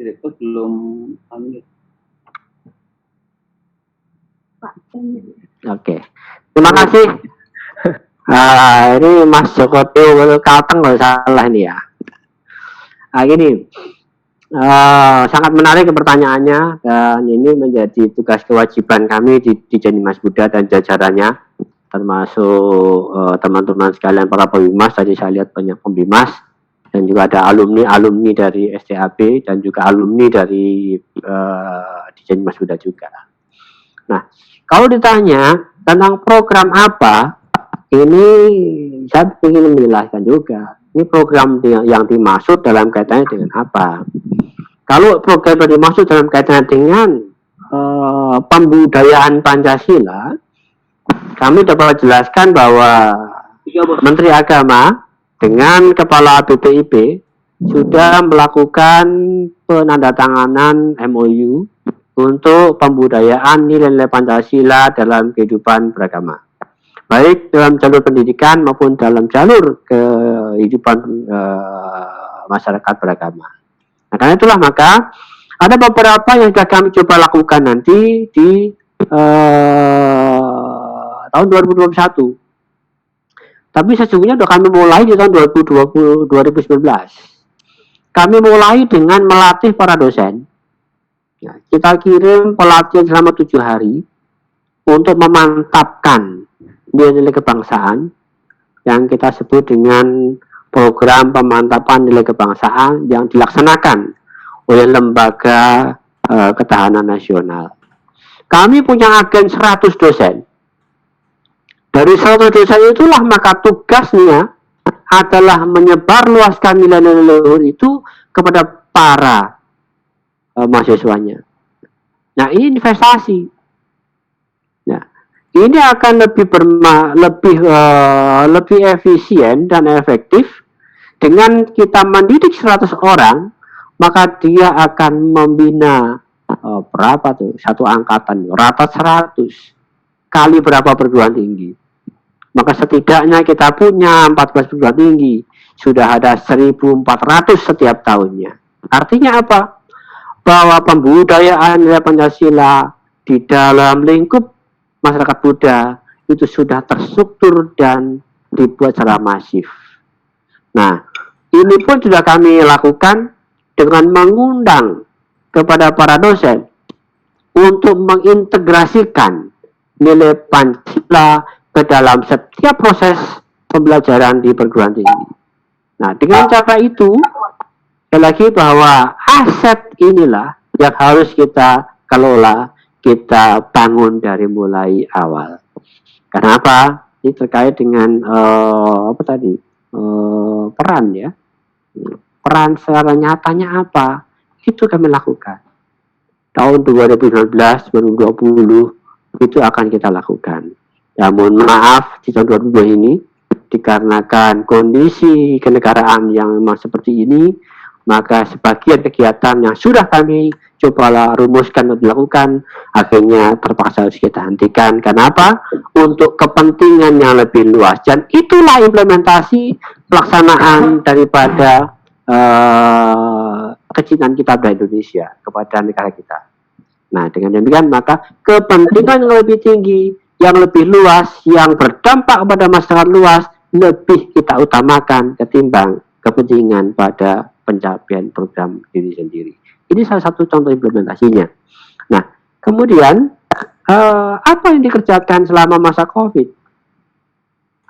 Direktur belum ambil. Oke, terima kasih. Ini Mas Joko Teo Kalteng kalau salah ini ya. Gini, sangat menarik pertanyaannya, dan ini menjadi tugas kewajiban kami di Dijen Bimas Buddha dan jajarannya, termasuk teman-teman sekalian para pembimas. Tadi saya lihat banyak pembimas dan juga ada alumni dari STAB dan juga alumni dari Dijen Bimas Buddha juga. Nah, kalau ditanya tentang program apa, ini saya ingin menjelaskan juga. Ini program yang dimaksud dalam kaitannya dengan apa? Kalau program yang dimaksud dalam kaitannya dengan pembudayaan Pancasila, kami dapat jelaskan bahwa Menteri Agama dengan Kepala BPIP sudah melakukan penandatanganan MOU untuk pembudayaan nilai-nilai Pancasila dalam kehidupan beragama, baik dalam jalur pendidikan maupun dalam jalur kehidupan masyarakat beragama. Nah, karena itulah maka ada beberapa yang sudah kami coba lakukan nanti di tahun 2021. Tapi sesungguhnya sudah kami mulai di tahun 2019. Kami mulai dengan melatih para dosen. Ya, kita kirim pelatihan selama 7 hari untuk memantapkan nilai-nilai kebangsaan yang kita sebut dengan program pemantapan nilai kebangsaan yang dilaksanakan oleh Lembaga Ketahanan Nasional. Kami punya agen 100 dosen. Dari 100 dosen itulah maka tugasnya adalah menyebarluaskan nilai-nilai luhur itu kepada para mahasiswanya. Nah, ini investasi. Nah, ini akan lebih efisien dan efektif dengan kita mendidik 100 orang, maka dia akan membina berapa tuh? Satu angkatan, rata 100 kali berapa perguruan tinggi. Maka setidaknya kita punya 14 perguruan tinggi, sudah ada 1.400 setiap tahunnya. Artinya apa? Bahwa pembudayaan nilai Pancasila di dalam lingkup masyarakat Buddha itu sudah terstruktur dan dibuat secara masif. Nah, ini pun sudah kami lakukan dengan mengundang kepada para dosen untuk mengintegrasikan nilai Pancasila ke dalam setiap proses pembelajaran di perguruan tinggi. Nah, dengan cara itu, lagi bahwa aset inilah yang harus kita kelola, kita bangun dari mulai awal. Kenapa? Ini terkait dengan peran ya. Peran secara nyatanya apa? Itu kami lakukan. Tahun 2019, 2020 itu akan kita lakukan. Ya, mohon maaf di tahun 2020 ini dikarenakan kondisi kenegaraan yang memang seperti ini, maka sebagian kegiatan yang sudah kami coba rumuskan dan dilakukan akhirnya terpaksa harus kita hentikan. Kenapa? Untuk kepentingan yang lebih luas, dan itulah implementasi pelaksanaan daripada kecintaan kita pada Indonesia kepada negara kita. Nah, dengan demikian maka kepentingan yang lebih tinggi, yang lebih luas, yang berdampak pada masyarakat luas lebih kita utamakan ketimbang kepentingan pada pencapaian program diri sendiri. Ini salah satu contoh implementasinya. Nah, kemudian apa yang dikerjakan selama masa COVID?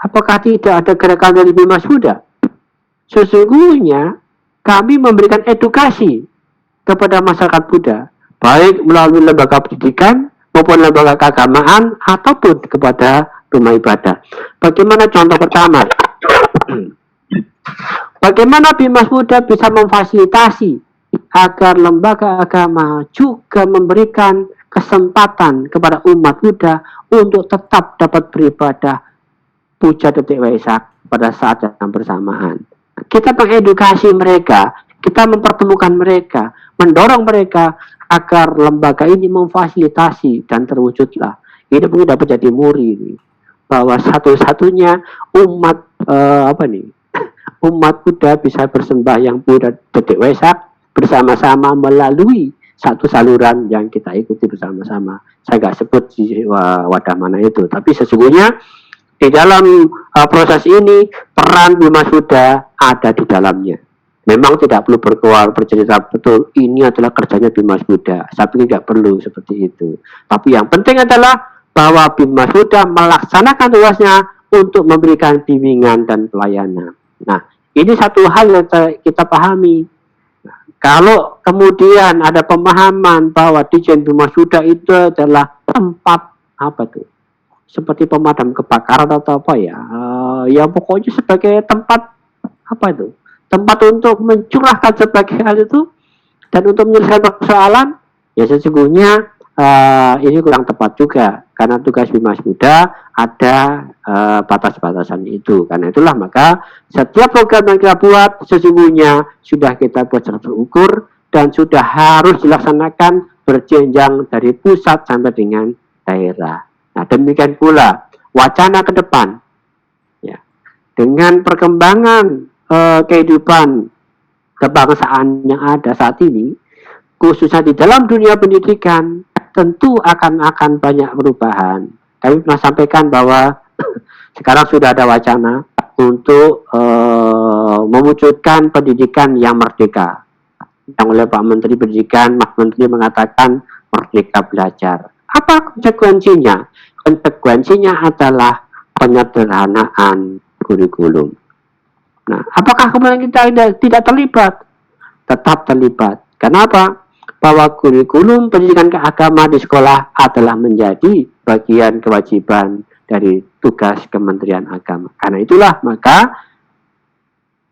Apakah tidak ada gerakan dari Bimas Buddha? Sesungguhnya kami memberikan edukasi kepada masyarakat Buddha, baik melalui lembaga pendidikan maupun lembaga keagamaan ataupun kepada rumah ibadah. Bagaimana contoh pertama? Bagaimana Bimas Buddha bisa memfasilitasi agar lembaga agama juga memberikan kesempatan kepada umat Buddha untuk tetap dapat beribadah puja detik Waisak pada saat yang bersamaan. Kita mengedukasi mereka, kita mempertemukan mereka, mendorong mereka agar lembaga ini memfasilitasi dan terwujudlah. Ini mungkin dapat jadi muri ini, bahwa satu-satunya umat umat Buddha bisa bersembahyang puja detik Waisak bersama-sama melalui satu saluran yang kita ikuti bersama-sama. Saya nggak sebut di wadah mana itu, tapi sesungguhnya di dalam proses ini peran Bimas Buddha ada di dalamnya. Memang tidak perlu bercerita betul ini adalah kerjanya Bimas Buddha. Saya pikir tidak perlu seperti itu. Tapi yang penting adalah bahwa Bimas Buddha melaksanakan tugasnya untuk memberikan bimbingan dan pelayanan. Nah, ini satu hal yang kita pahami. Nah, kalau kemudian ada pemahaman bahwa Dijen Bimas Buddha itu adalah tempat apa tuh? Seperti pemadam kebakaran atau apa ya? Ya pokoknya sebagai tempat apa itu? Tempat untuk mencurahkan sebagai hal itu dan untuk menyelesaikan persoalan, ya sesungguhnya ini kurang tepat juga, karena tugas Bimas Buddha ada batas-batasan itu. Karena itulah maka setiap program yang kita buat sesungguhnya sudah kita buat secara terukur dan sudah harus dilaksanakan berjenjang dari pusat sampai dengan daerah. Nah, demikian pula wacana ke depan, ya, dengan perkembangan kehidupan kebangsaan yang ada saat ini, khususnya di dalam dunia pendidikan, tentu akan banyak perubahan. Kami pernah sampaikan bahwa sekarang sudah ada wacana untuk mewujudkan pendidikan yang merdeka. Yang oleh Pak Menteri Pendidikan, Pak Menteri mengatakan merdeka belajar. Apa konsekuensinya? Konsekuensinya adalah penyederhanaan kurikulum. Nah, apakah kemudian kita tidak terlibat? Tetap terlibat. Kenapa? Bahwa kurikulum pendidikan keagama di sekolah adalah menjadi bagian kewajiban dari tugas Kementerian Agama. Karena itulah maka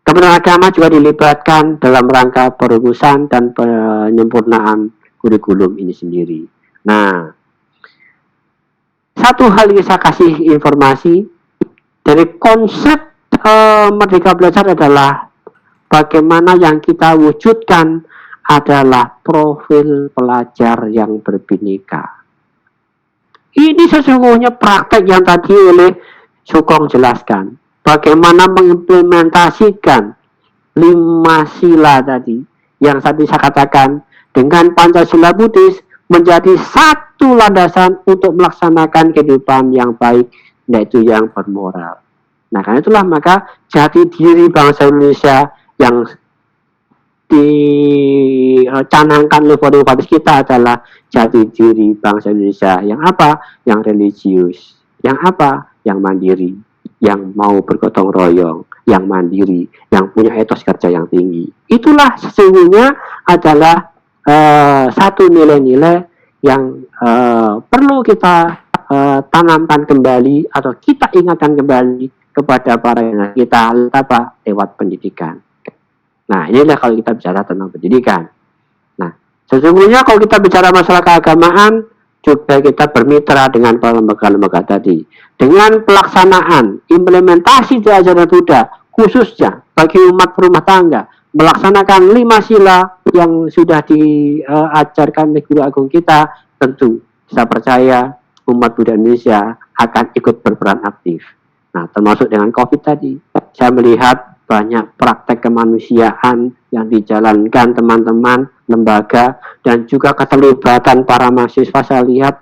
Kementerian Agama juga dilibatkan dalam rangka perumusan dan penyempurnaan kurikulum ini sendiri. Nah, satu hal yang saya kasih informasi dari konsep Merdeka Belajar adalah bagaimana yang kita wujudkan adalah profil pelajar yang berbineka. Ini sesungguhnya praktek yang tadi oleh Sugeng jelaskan. Bagaimana mengimplementasikan 5 sila tadi yang tadi saya katakan dengan Pancasila Buddhis menjadi satu landasan untuk melaksanakan kehidupan yang baik, yaitu yang bermoral. Nah, karena itulah maka jati diri bangsa Indonesia yang dicanangkan oleh Forum Baptis kita adalah jati diri bangsa Indonesia yang apa? Yang religius. Yang apa? Yang mandiri. Yang mau bergotong royong. Yang mandiri. Yang punya etos kerja yang tinggi. Itulah sesungguhnya adalah satu nilai-nilai yang perlu kita tanamkan kembali atau kita ingatkan kembali kepada para anak kita lewat pendidikan. Nah, inilah kalau kita bicara tentang pendidikan. Nah, sesungguhnya kalau kita bicara masalah keagamaan, juga kita bermitra dengan para lembaga-lembaga tadi. Dengan pelaksanaan, implementasi di ajaran Buddha, khususnya bagi umat berumah tangga, melaksanakan 5 sila yang sudah diajarkan oleh Guru Agung kita, tentu saya percaya umat Buddha Indonesia akan ikut berperan aktif. Nah, termasuk dengan COVID tadi, saya melihat banyak praktek kemanusiaan yang dijalankan teman-teman, lembaga, dan juga keterlibatan para mahasiswa. Saya lihat,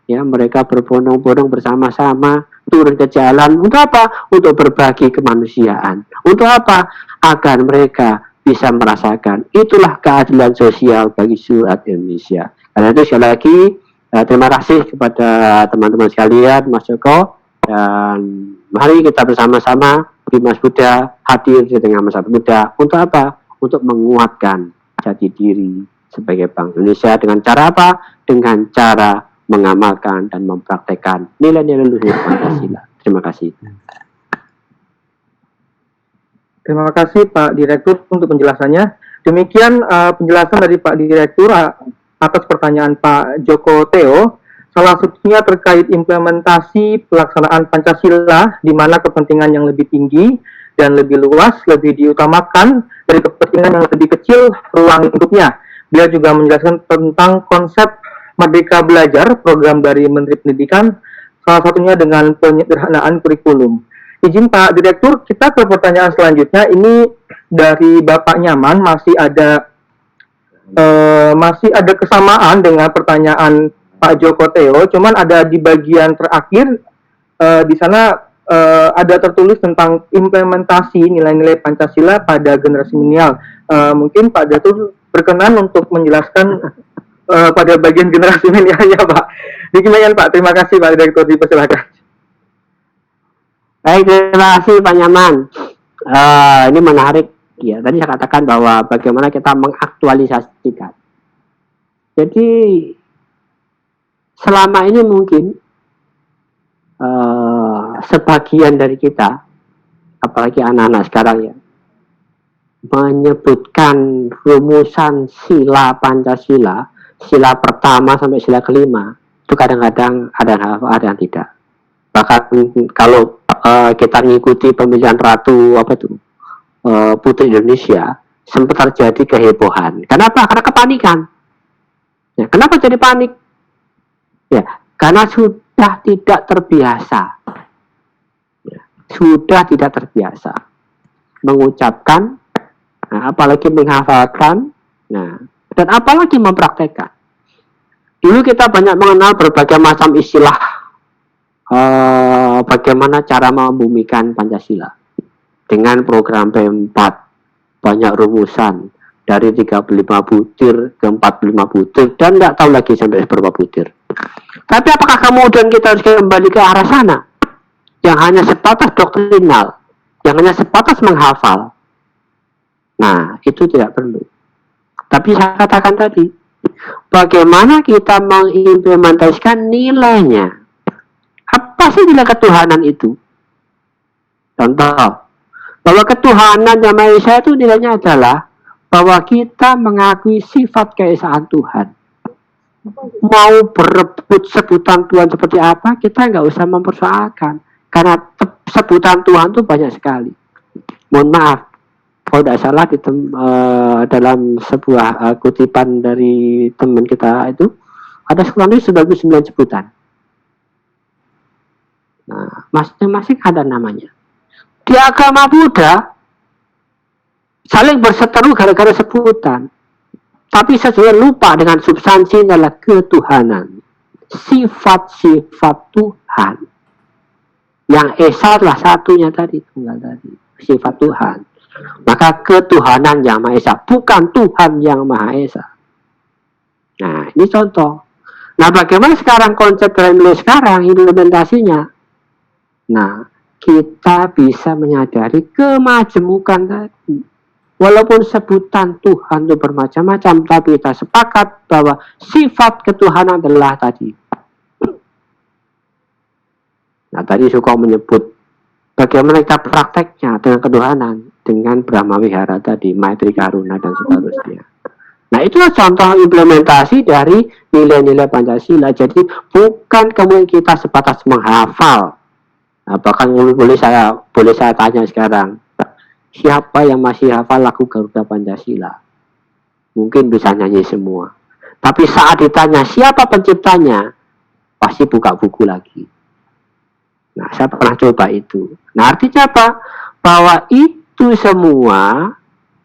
ya, mereka berbondong-bondong bersama-sama, turun ke jalan, untuk apa? Untuk berbagi kemanusiaan. Untuk apa? Agar mereka bisa merasakan, itulah keadilan sosial bagi seluruh Indonesia. Karena itu sekali lagi, terima kasih kepada teman-teman sekalian, Mas Joko, dan mari kita bersama-sama Bimas Buddha hadir di tengah masyarakat muda. Untuk apa? Untuk menguatkan jati diri sebagai bangsa Indonesia dengan cara apa? Dengan cara mengamalkan dan mempraktekkan nilai-nilai luhur Pancasila. Terima kasih. Terima kasih Pak Direktur untuk penjelasannya. Demikian penjelasan dari Pak Direktur atas pertanyaan Pak Joko Teo. Salah satunya terkait implementasi pelaksanaan Pancasila, di mana kepentingan yang lebih tinggi dan lebih luas lebih diutamakan dari kepentingan yang lebih kecil ruang lingkupnya. Dia juga menjelaskan tentang konsep Merdeka Belajar, program dari Menteri Pendidikan, salah satunya dengan penyederhanaan kurikulum. Izin Pak Direktur, kita ke pertanyaan selanjutnya. Ini dari Bapak Nyaman, masih ada masih ada kesamaan dengan pertanyaan Pak Joko Teo, cuman ada di bagian terakhir di sana ada tertulis tentang implementasi nilai-nilai Pancasila pada generasi milenial. Mungkin Pak Datuk berkenan untuk menjelaskan pada bagian generasi milenialnya, Pak. Demikian Pak, terima kasih Pak Direktur, dipersilakan. Baik, terima kasih Pak Nyaman. Ini menarik ya. Tadi saya katakan bahwa bagaimana kita mengaktualisasikan. Jadi selama ini mungkin sebagian dari kita, apalagi anak-anak sekarang ya, menyebutkan rumusan sila Pancasila, sila pertama sampai sila kelima, itu kadang-kadang ada yang tidak. Bahkan kalau kita mengikuti pemilihan Ratu Putri Indonesia, sempat terjadi kehebohan. Kenapa? Karena kepanikan. Ya, kenapa jadi panik? Ya, karena sudah tidak terbiasa. Ya, sudah tidak terbiasa mengucapkan, apalagi menghafalkan, dan apalagi mempraktekkan. Dulu kita banyak mengenal berbagai macam istilah, bagaimana cara membumikan Pancasila dengan program P4, banyak rumusan dari 35 butir ke 45 butir dan nggak tahu lagi sampai berapa butir. Tapi apakah kemudian kita harus kembali ke arah sana yang hanya sebatas doktrinal, yang hanya sebatas menghafal? Nah, itu tidak perlu. Tapi saya katakan tadi, bagaimana kita mengimplementasikan nilainya? Apa sih nilai ketuhanan itu? Contoh, bahwa ketuhanan yang Maha Esa itu nilainya adalah bahwa kita mengakui sifat keesaan Tuhan. Mau berebut sebutan Tuhan seperti apa, kita nggak usah mempersoalkan. Karena sebutan Tuhan itu banyak sekali. Mohon maaf, kalau tidak salah dalam sebuah kutipan dari teman kita itu, ada sekurang lebih 99 sebutan. Nah, masing-masing ada namanya. Di agama Buddha saling berseteru gara-gara sebutan, tapi sebenarnya lupa dengan substansi adalah ketuhanan, sifat-sifat Tuhan. Yang Esa adalah satunya tadi, tunggal tadi, sifat Tuhan. Maka ketuhanan yang Maha Esa, bukan Tuhan yang Maha Esa. Nah, ini contoh. Nah, bagaimana sekarang konsep nilai sekarang implementasinya? Nah, kita bisa menyadari kemajemukan tadi. Walaupun sebutan Tuhan itu bermacam-macam, tapi kita sepakat bahwa sifat ketuhanan adalah tadi. Nah, tadi Suko menyebut bagaimana kita prakteknya dengan ketuhanan, dengan Brahma Wihara tadi, Maitri Karuna dan seterusnya. Nah, itulah contoh implementasi dari nilai-nilai Pancasila. Jadi bukan kemudian kita sebatas menghafal. Nah, bahkan boleh saya tanya sekarang, siapa yang masih hafal lagu Garuda Pancasila? Mungkin bisa nyanyi semua. Tapi saat ditanya siapa penciptanya, pasti buka buku lagi. Nah, saya pernah coba itu. Nah, artinya apa? Bahwa itu semua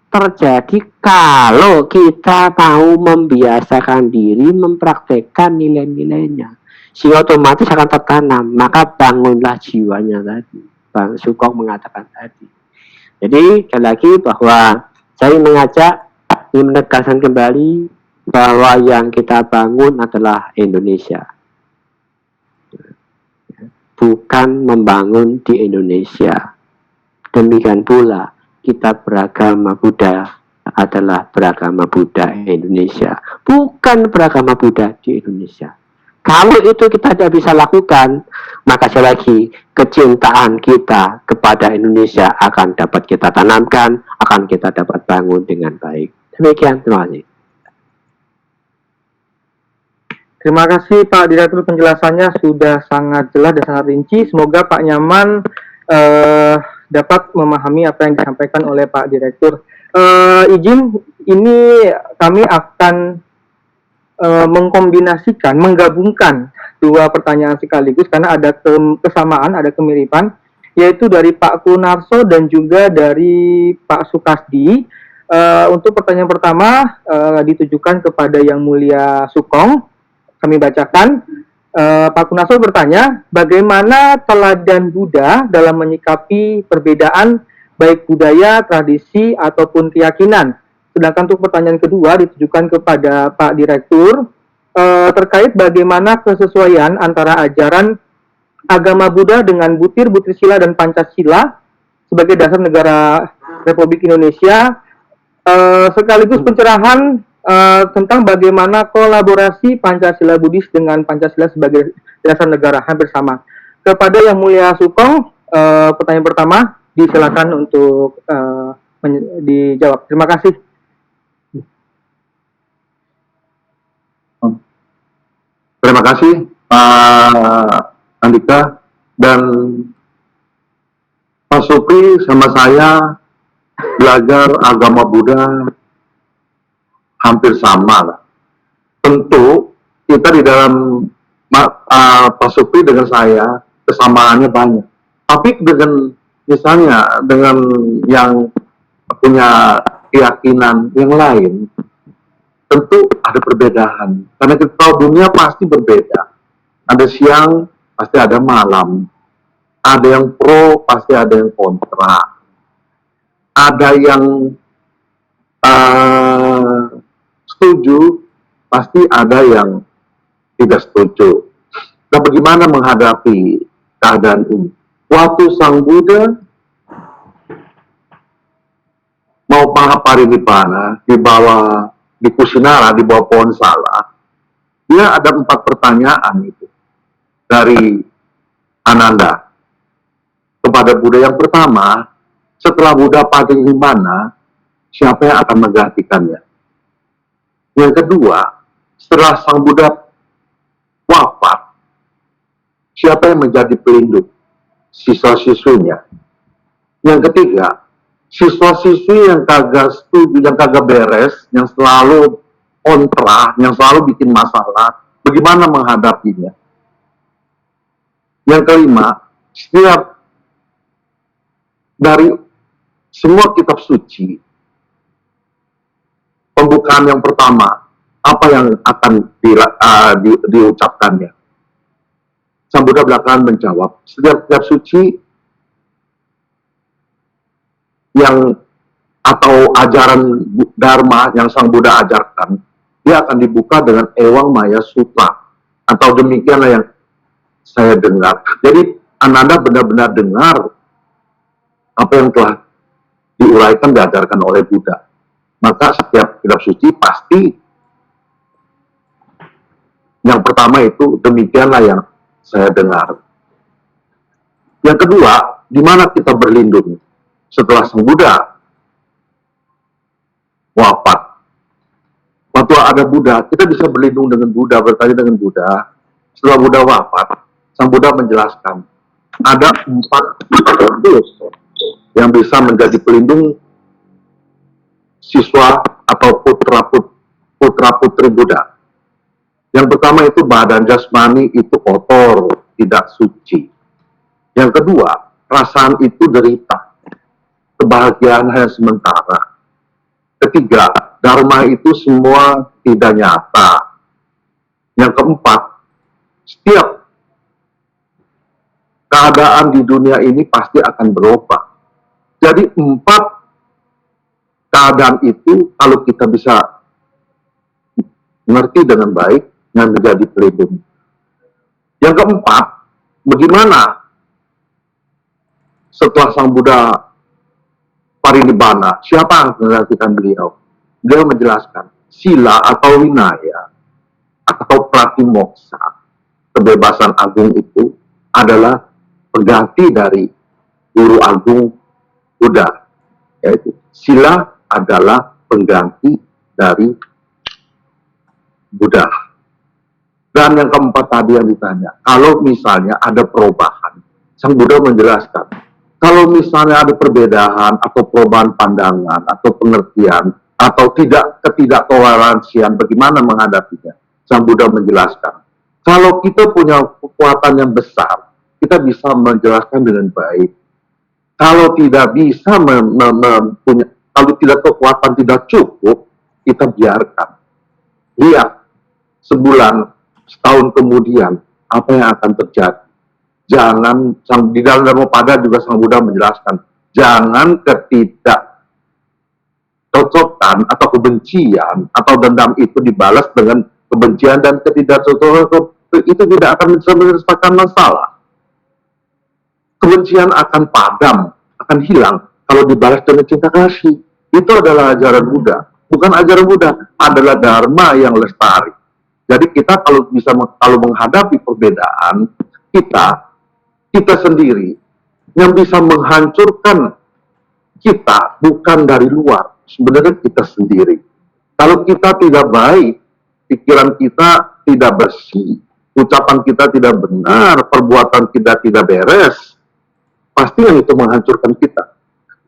terjadi kalau kita mau membiasakan diri mempraktekkan nilai-nilainya. Sehingga otomatis akan tertanam, maka bangunlah jiwanya tadi. Bang Sukong mengatakan tadi. Jadi, sekali lagi bahwa saya mengajak, ingin menegaskan kembali bahwa yang kita bangun adalah Indonesia. Bukan membangun di Indonesia. Demikian pula, kita beragama Buddha adalah beragama Buddha Indonesia. Bukan beragama Buddha di Indonesia. Kalau itu kita tidak bisa lakukan, maka sekali lagi kecintaan kita kepada Indonesia akan dapat kita tanamkan, akan kita dapat bangun dengan baik. Demikian, terima kasih. Terima kasih Pak Direktur, penjelasannya sudah sangat jelas dan sangat rinci. Semoga Pak Nyaman dapat memahami apa yang disampaikan oleh Pak Direktur. Izin, ini kami akan mengkombinasikan, menggabungkan dua pertanyaan sekaligus karena ada kesamaan, ada kemiripan, yaitu dari Pak Kunarso dan juga dari Pak Sukasdi. Untuk pertanyaan pertama ditujukan kepada Yang Mulia Sukong. Kami bacakan. Pak Kunaso bertanya, bagaimana teladan Buddha dalam menyikapi perbedaan baik budaya, tradisi, ataupun keyakinan? Sedangkan untuk pertanyaan kedua ditujukan kepada Pak Direktur, terkait bagaimana kesesuaian antara ajaran agama Buddha dengan butir sila dan Pancasila sebagai dasar negara Republik Indonesia, sekaligus pencerahan tentang bagaimana kolaborasi Pancasila Buddhis dengan Pancasila sebagai dasar negara. Hampir sama. Kepada Yang Mulia Sukong, pertanyaan pertama disilakan untuk dijawab. Terima kasih. Terima kasih Pak Andika dan Pak Supri. Sama saya belajar agama Buddha hampir sama lah. Tentu kita di dalam Pak Supri dengan saya kesamaannya banyak. Tapi dengan misalnya dengan yang punya keyakinan yang lain, tentu ada perbedaan. Karena kita tahu dunia pasti berbeda. Ada siang, pasti ada malam. Ada yang pro, pasti ada yang kontra. Ada yang setuju, pasti ada yang tidak setuju. Nah, bagaimana menghadapi keadaan ini? Waktu Sang Buddha mau Mahaparinibbana di Kusinara, di bawah pohon salak, dia ada 4 pertanyaan itu dari Ananda kepada Buddha. Yang pertama, setelah Buddha parinibbana, siapa yang akan menggantikannya? Yang kedua, setelah Sang Buddha wafat, siapa yang menjadi pelindung siswa-siswinya? Yang ketiga, siswa-siswi yang kagak setuju, yang kagak beres, yang selalu kontra, yang selalu bikin masalah, bagaimana menghadapinya? Yang kelima, setiap dari semua kitab suci, pembukaan yang pertama, apa yang akan diucapkannya? Sang Buddha belakangan menjawab, setiap kitab suci yang atau ajaran Dharma yang Sang Buddha ajarkan, dia akan dibuka dengan Ewang Maya Sutra, atau demikianlah yang saya dengar. Jadi Ananda benar-benar dengar apa yang telah diuraikan, diajarkan oleh Buddha. Maka setiap kitab suci pasti yang pertama itu demikianlah yang saya dengar. Yang kedua, di mana kita berlindung setelah Sang Buddha wafat? Waktu ada Buddha, kita bisa berlindung dengan Buddha, bertanya dengan Buddha. Setelah Buddha wafat, Sang Buddha menjelaskan ada 4 tools yang bisa menjadi pelindung siswa atau putra-putri Buddha. Yang pertama itu badan jasmani itu kotor, tidak suci. Yang kedua, perasaan itu derita, kebahagiaan hanya sementara. Ketiga, dharma itu semua tidak nyata. Yang keempat, setiap keadaan di dunia ini pasti akan berubah. Jadi 4 keadaan itu kalau kita bisa mengerti dengan baik, yang menjadi pelindung. Yang keempat, bagaimana setelah Sang Buddha parinibbana, siapa yang menggantikan beliau? Beliau menjelaskan, sila atau winaya, atau pratimoksa, kebebasan agung itu adalah pengganti dari guru agung Buddha. Yaitu, sila adalah pengganti dari Buddha. Dan yang keempat tadi yang ditanya, kalau misalnya ada perubahan, Sang Buddha menjelaskan, kalau misalnya ada perbedaan atau perubahan pandangan atau pengertian atau ketidaktoleransian, bagaimana menghadapinya? Sang Buddha menjelaskan, kalau kita punya kekuatan yang besar, kita bisa menjelaskan dengan baik. Kalau tidak bisa kalau tidak kekuatan tidak cukup, kita biarkan. Lihat, sebulan, setahun kemudian, apa yang akan terjadi. Jangan, di dalam Dhammapada juga Sang Buddha menjelaskan, jangan ketidakcocokan atau kebencian atau dendam itu dibalas dengan kebencian dan ketidakcocokan, itu tidak akan menyelesaikan masalah. Kebencian akan padam, akan hilang kalau dibalas dengan cinta kasih. Itu adalah ajaran Buddha. Bukan ajaran Buddha, adalah dharma yang lestari. Jadi kita kalau menghadapi perbedaan, kita sendiri yang bisa menghancurkan kita bukan dari luar, sebenarnya kita sendiri. Kalau kita tidak baik, pikiran kita tidak bersih, ucapan kita tidak benar, perbuatan kita tidak beres, pasti yang itu menghancurkan kita.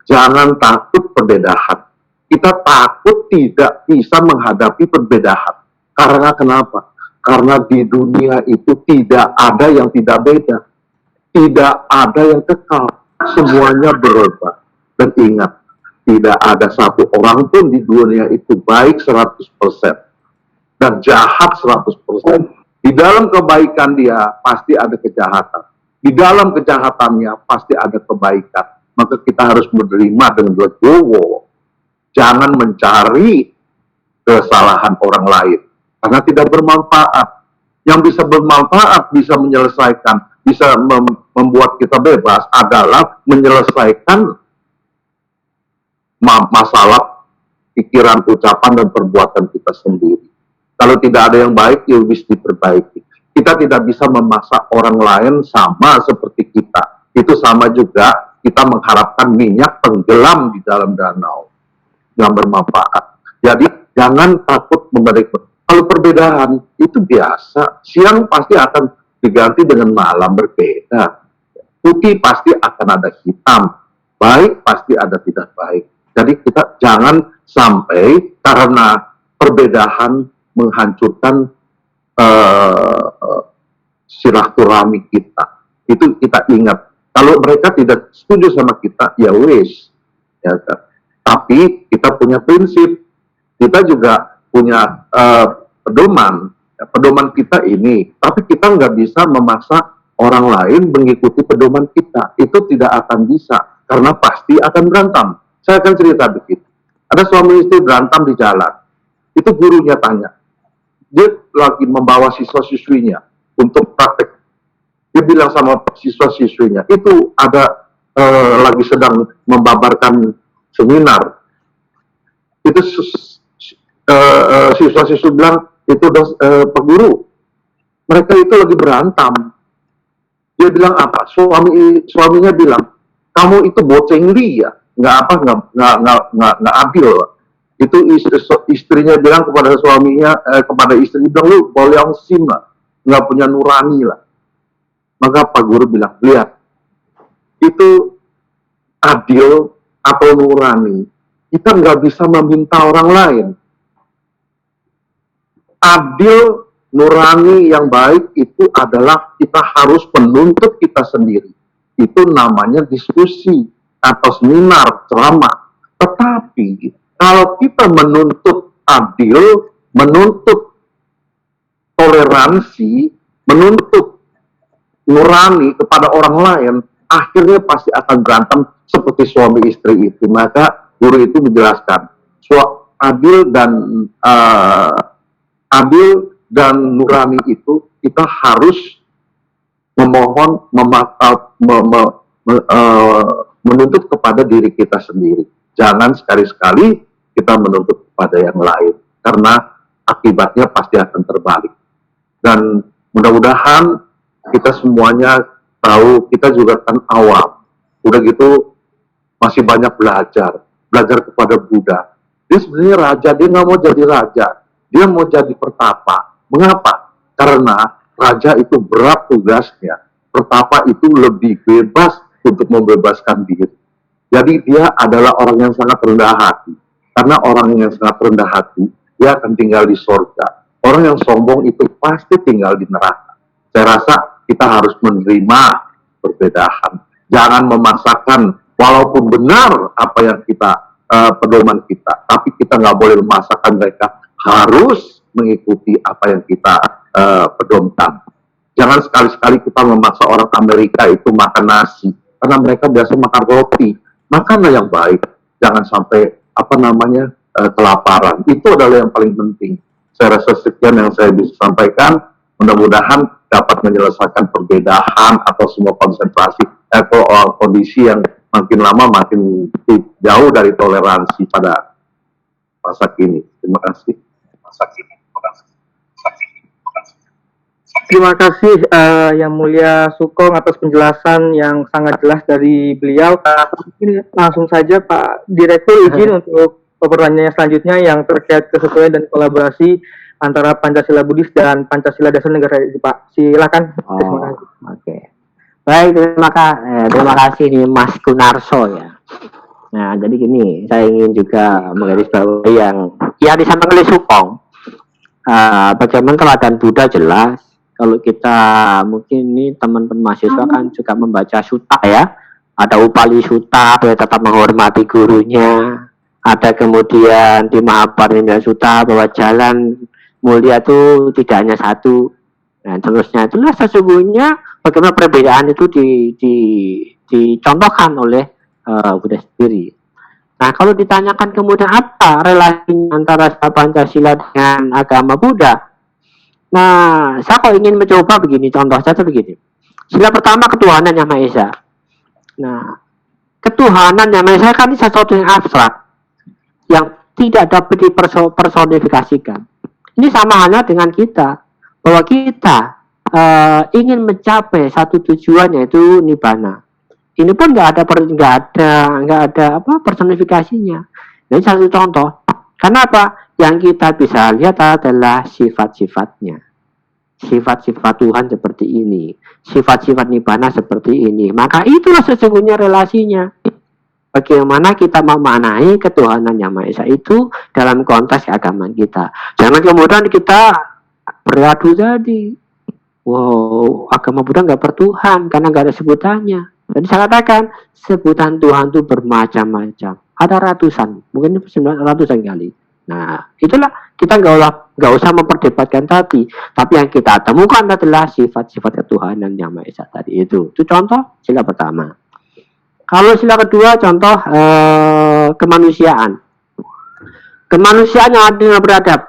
Jangan takut perbedaan. Kita takut tidak bisa menghadapi perbedaan. Karena kenapa? Karena di dunia itu tidak ada yang tidak beda. Tidak ada yang kekal. Semuanya berubah. Dan ingat, tidak ada satu orang pun di dunia itu baik 100%. Dan jahat 100%. Di dalam kebaikan dia pasti ada kejahatan. Di dalam kejahatannya pasti ada kebaikan. Maka kita harus menerima dengan legowo. Jangan mencari kesalahan orang lain. Karena tidak bermanfaat. Yang bisa bermanfaat, bisa menyelesaikan, bisa membuat kita bebas adalah menyelesaikan masalah pikiran, ucapan, dan perbuatan kita sendiri. Kalau tidak ada yang baik, ya bisa diperbaiki. Kita tidak bisa memaksa orang lain sama seperti kita. Itu sama juga kita mengharapkan minyak tenggelam di dalam danau yang bermanfaat. Jadi jangan takut menerima. Kalau perbedaan itu biasa, siang pasti akan diganti dengan malam berbeda. Putih pasti akan ada hitam, baik pasti ada tidak baik. Jadi kita jangan sampai karena perbedaan menghancurkan silaturahmi kita. Itu kita ingat. Kalau mereka tidak setuju sama kita, ya wis. Ya, tapi kita punya prinsip. Kita juga punya pedoman. Ya, pedoman kita ini. Tapi kita nggak bisa memaksa orang lain mengikuti pedoman kita. Itu tidak akan bisa. Karena pasti akan berantem. Saya akan cerita begitu. Ada suami istri berantem di jalan. Itu gurunya tanya. Dia lagi membawa siswa-siswinya untuk praktek. Dia bilang sama siswa-siswinya, itu ada lagi sedang membabarkan seminar. Itu siswa-siswi bilang, itu Pak Guru, mereka itu lagi berantem. Dia bilang apa? Suaminya bilang, kamu itu boceng ya, nggak adil. Itu istrinya bilang kepada suaminya, kepada istri bilang, lu boleong sim lah, nggak punya nurani lah. Maka Pak Guru bilang, lihat, itu adil atau nurani, kita nggak bisa meminta orang lain. Adil, nurani yang baik itu adalah kita harus menuntut kita sendiri. Itu namanya diskusi atau seminar, ceramah. Tetapi kalau kita menuntut adil, menuntut toleransi, menuntut nurani kepada orang lain, akhirnya pasti akan berantem seperti suami istri itu. Maka guru itu menjelaskan, adil dan nurani itu kita harus memohon, menuntut kepada diri kita sendiri. Jangan sekali-sekali kita menuntut kepada yang lain, karena akibatnya pasti akan terbalik. Dan mudah-mudahan kita semuanya tahu, kita juga kan awam. Udah gitu masih banyak belajar kepada Buddha. Dia sebenarnya raja, dia nggak mau jadi raja, dia mau jadi pertapa. Mengapa? Karena raja itu berat tugasnya, pertapa itu lebih bebas untuk membebaskan diri. Jadi dia adalah orang yang sangat rendah hati. Karena orang yang sangat rendah hati, dia akan tinggal di surga. Orang yang sombong itu pasti tinggal di neraka. Saya rasa kita harus menerima perbedaan. Jangan memaksakan, walaupun benar apa yang kita pedoman kita, tapi kita nggak boleh memaksakan mereka harus mengikuti apa yang kita pedomkan. Jangan sekali-sekali kita memaksa orang Amerika itu makan nasi, karena mereka biasa makan roti. Makanlah yang baik, jangan sampai kelaparan. Itu adalah yang paling penting. Saya rasa sekian yang saya bisa sampaikan. Mudah-mudahan dapat menyelesaikan perbedaan atau semua konsentrasi atau kondisi yang makin lama makin jauh dari toleransi pada masa kini. Terima kasih. Terima kasih Yang Mulia Sukong atas penjelasan yang sangat jelas dari beliau. Mungkin langsung saja Pak Direktur izin untuk pertanyaan selanjutnya yang terkait kesesuaian dan kolaborasi antara Pancasila Buddhis dan Pancasila Dasar Negara ini, Pak. Silakan. Oke. Baik, terima kasih nih Mas Gunarso ya. Nah, jadi gini, saya ingin juga menggarisbawahi yang disampaikan oleh Sukong. Bagaimana teladan Buddha jelas. Kalau kita mungkin ini teman-teman mahasiswa kan juga membaca sutta ya, ada Upali Sutta, tetap menghormati gurunya, ada kemudian di Mahabharata Sutta bahwa jalan mulia itu tidak hanya satu, dan terusnya. Itulah sesungguhnya bagaimana perbedaan itu dicontohkan oleh Buddha sendiri. Nah, kalau ditanyakan kemudian apa relasi antara Pancasila dengan agama Buddha? Nah, saya kok ingin mencoba begini, contoh saja begini. Sila pertama ketuhanan Yang Maha Esa. Nah, ketuhanan Yang Maha Esa kan ini sesuatu yang abstrak, yang tidak dapat dipersonifikasikan. Ini sama halnya dengan kita, bahwa kita ingin mencapai satu tujuan yaitu nibbana. Ini pun nggak ada personifikasinya. Ini satu contoh. Kenapa? Yang kita bisa lihat adalah sifat-sifatnya. Sifat-sifat Tuhan seperti ini. Sifat-sifat nibbana seperti ini. Maka itulah sesungguhnya relasinya. Bagaimana kita memaknai ketuhanan Yang Maha Esa itu dalam konteks keagamaan kita. Jangan kemudian kita beradu tadi. Wow, agama Buddha nggak bertuhan karena nggak ada sebutannya. Jadi saya katakan sebutan Tuhan itu bermacam-macam. Ada ratusan, mungkin 900-an kali. Nah, itulah kita nggak usah memperdebatkan tadi, tapi yang kita temukan adalah sifat-sifat ketuhanan Yang Maha Esa tadi itu. Itu contoh sila pertama. Kalau sila kedua contoh kemanusiaan. Kemanusiaan yang adil dan beradab.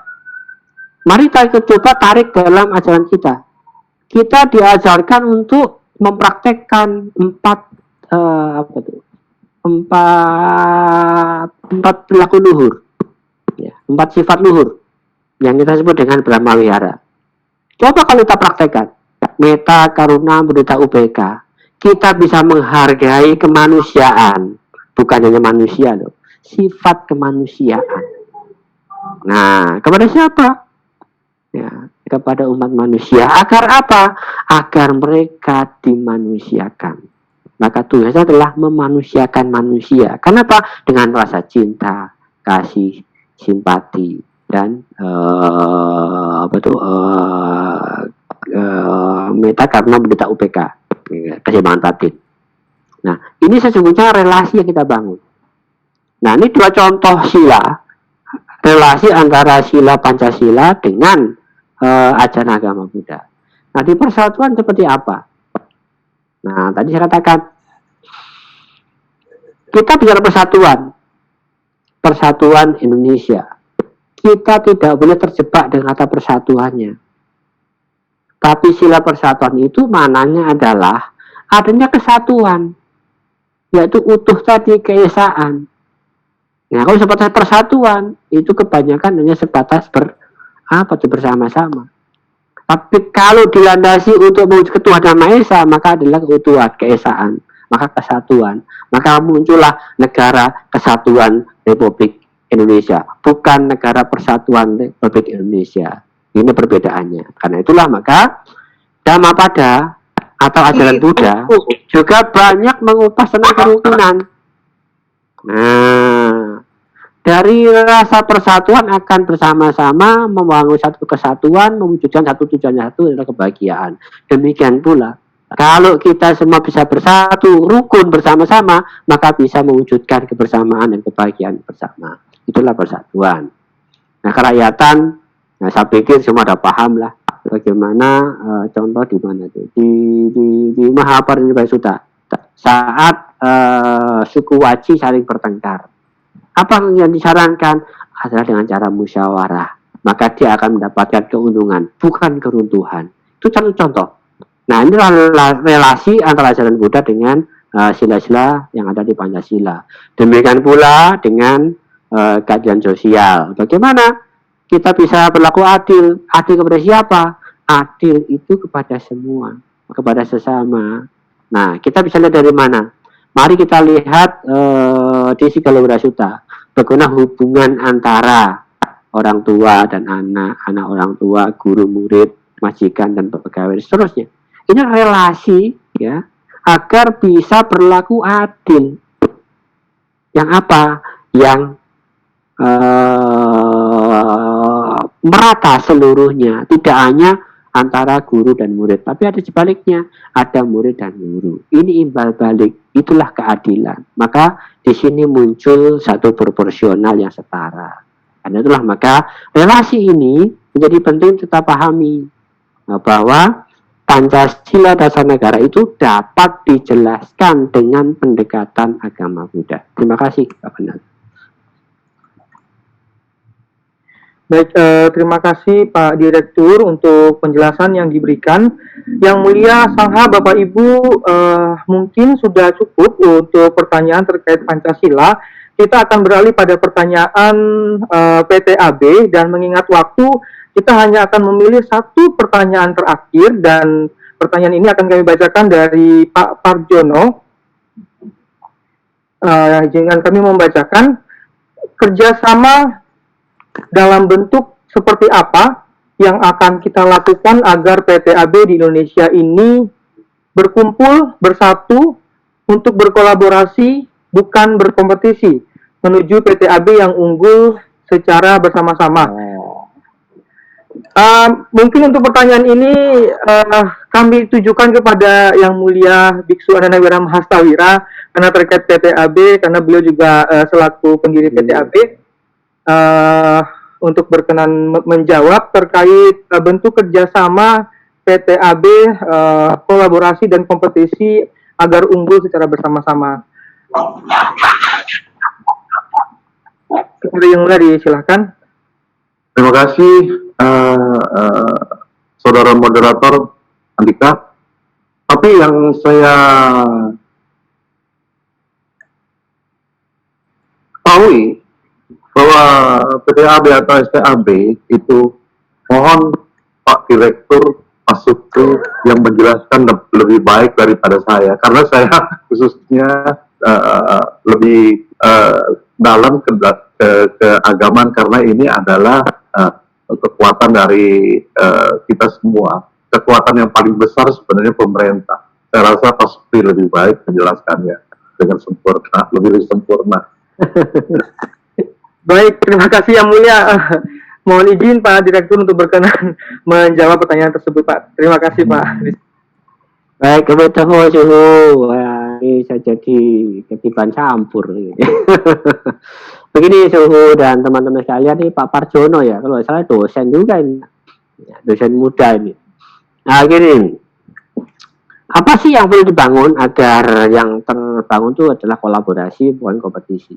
Mari kita coba tarik dalam ajaran kita. Kita diajarkan untuk mempraktekkan empat perilaku luhur. Ya, 4 sifat luhur yang kita sebut dengan Brahma Wihara. Coba kalau kita praktekkan metta, karuna, mudita, ubeka, kita bisa menghargai kemanusiaan, bukan hanya manusia loh, sifat kemanusiaan. Nah, kepada siapa? Ya, kepada umat manusia. Agar apa? Agar mereka dimanusiakan. Maka Tuhan adalah memanusiakan manusia. Kenapa? Dengan rasa cinta, kasih, simpati, dan metta, karuna, mudita, ubeka, keseimbangan batin. Nah, ini sesungguhnya relasi yang kita bangun. Nah, ini 2 contoh sila, relasi antara sila Pancasila dengan ajaran agama Buddha. Nah, di persatuan seperti apa? Nah, tadi saya katakan kita bicara persatuan Indonesia. Kita tidak boleh terjebak dengan kata persatuannya. Tapi sila persatuan itu maknanya adalah adanya kesatuan, yaitu utuh tadi, keesaan. Nah, kalau sebatas persatuan itu kebanyakan hanya sebatas bersama-sama. Tapi kalau dilandasi untuk mewujud ketuhanan Maha Esa, maka adalah keutuhan, keesaan, maka kesatuan. Maka muncullah negara kesatuan Republik Indonesia, bukan negara persatuan Republik Indonesia. Ini perbedaannya. Karena itulah maka Dhammapada atau ajaran Buddha juga banyak mengupas tentang kerukunan. Nah, dari rasa persatuan akan bersama-sama membangun satu kesatuan, mewujudkan satu tujuan, satu adalah kebahagiaan. Demikian pula Kalau kita semua bisa bersatu, rukun bersama-sama, maka bisa mewujudkan kebersamaan dan kebahagiaan bersama. Itulah persatuan. Nah, kerakyatan, nah saya pikir semua ada paham lah bagaimana contoh di mana itu di Mahaparinibbasuta saat suku Waci saling bertengkar. Apa yang disarankan adalah dengan cara musyawarah, maka dia akan mendapatkan keuntungan, bukan keruntuhan. Itu satu contoh. Nah, ini relasi antara ajaran Buddha dengan sila-sila yang ada di Pancasila. Demikian pula dengan keadilan sosial. Bagaimana kita bisa berlaku adil? Adil kepada siapa? Adil itu kepada semua, kepada sesama. Nah, kita bisa lihat dari mana? Mari kita lihat di Sigalawarsutta, bagaimana hubungan antara orang tua dan anak, anak orang tua, guru murid, majikan dan pegawai, dan seterusnya. Ini relasi ya agar bisa berlaku adil. Yang apa? Yang merata seluruhnya, tidak hanya antara guru dan murid, tapi ada sebaliknya, ada murid dan guru. Ini imbal balik, itulah keadilan. Maka di sini muncul satu proporsional yang setara. Karena itulah maka relasi ini menjadi penting kita pahami bahwa Pancasila Dasar Negara itu dapat dijelaskan dengan pendekatan agama Buddha. Terima kasih, Pak Benar. Baik, terima kasih Pak Direktur untuk penjelasan yang diberikan. Yang mulia Sangha Bapak Ibu, mungkin sudah cukup untuk pertanyaan terkait Pancasila. Kita akan beralih pada pertanyaan PTAB, dan mengingat waktu, kita hanya akan memilih satu pertanyaan terakhir, dan pertanyaan ini akan kami bacakan dari Pak Parjono. Jangan kami membacakan, kerjasama dalam bentuk seperti apa yang akan kita lakukan agar PTAB di Indonesia ini berkumpul, bersatu, untuk berkolaborasi, bukan berkompetisi, menuju PTAB yang unggul secara bersama-sama. Mungkin untuk pertanyaan ini kami tujukan kepada Yang Mulia Biksu Anandawira Mahastawira, karena terkait PTAB, karena beliau juga selaku pendiri PTAB, untuk berkenan menjawab terkait bentuk kerjasama PTAB, kolaborasi dan kompetisi agar unggul secara bersama-sama. Kepada Yang Mulia disilahkan. Terima kasih saudara moderator Andika. Tapi yang saya ketahui bahwa PTAB atau STAB itu, mohon Pak Direktur masuk ke yang menjelaskan lebih baik daripada saya, karena saya khususnya lebih dalam keagamaan, karena ini adalah kekuatan dari kita semua. Kekuatan yang paling besar sebenarnya pemerintah. Saya rasa Pak Supri lebih baik menjelaskannya dengan sempurna, lebih sempurna. Baik, terima kasih Yang Mulia. Mohon izin Pak Direktur untuk berkenan menjawab pertanyaan tersebut, Pak. Terima kasih, Pak. Baik, kebetulan suhu. Ini saya jadi ketiban campur. Begini suhu dan teman-teman sekalian, nih Pak Parjono ya, kalau saya dosen juga ini, dosen muda ini. Nah gini, apa sih yang perlu dibangun agar yang terbangun itu adalah kolaborasi, bukan kompetisi?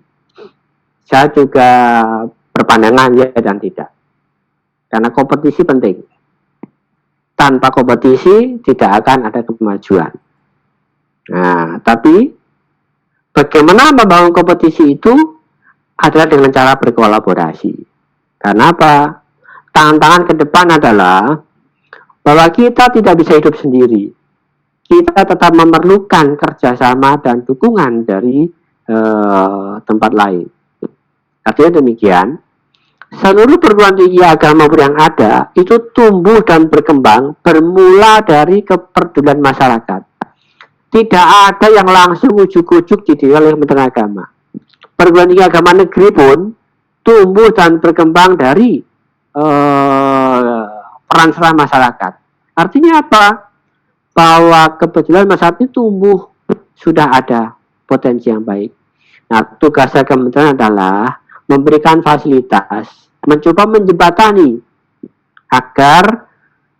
Saya juga berpandangan ya dan tidak, karena kompetisi penting. Tanpa kompetisi tidak akan ada kemajuan. Nah, tapi bagaimana membangun kompetisi itu adalah dengan cara berkolaborasi. Karena apa? Tantangan ke depan adalah bahwa kita tidak bisa hidup sendiri. Kita tetap memerlukan kerjasama dan dukungan dari tempat lain. Artinya demikian, seluruh perguruan tinggi agama yang ada itu tumbuh dan berkembang bermula dari kepedulian masyarakat. Tidak ada yang langsung ujuk-ujuk didirikan oleh Kementerian Agama. Perguruan tinggi agama negeri pun tumbuh dan berkembang dari peran serta masyarakat. Artinya apa? bahwa kebetulan saat ini tumbuh sudah ada potensi yang baik. Nah, tugasnya kementerian adalah memberikan fasilitas, mencoba menjembatani agar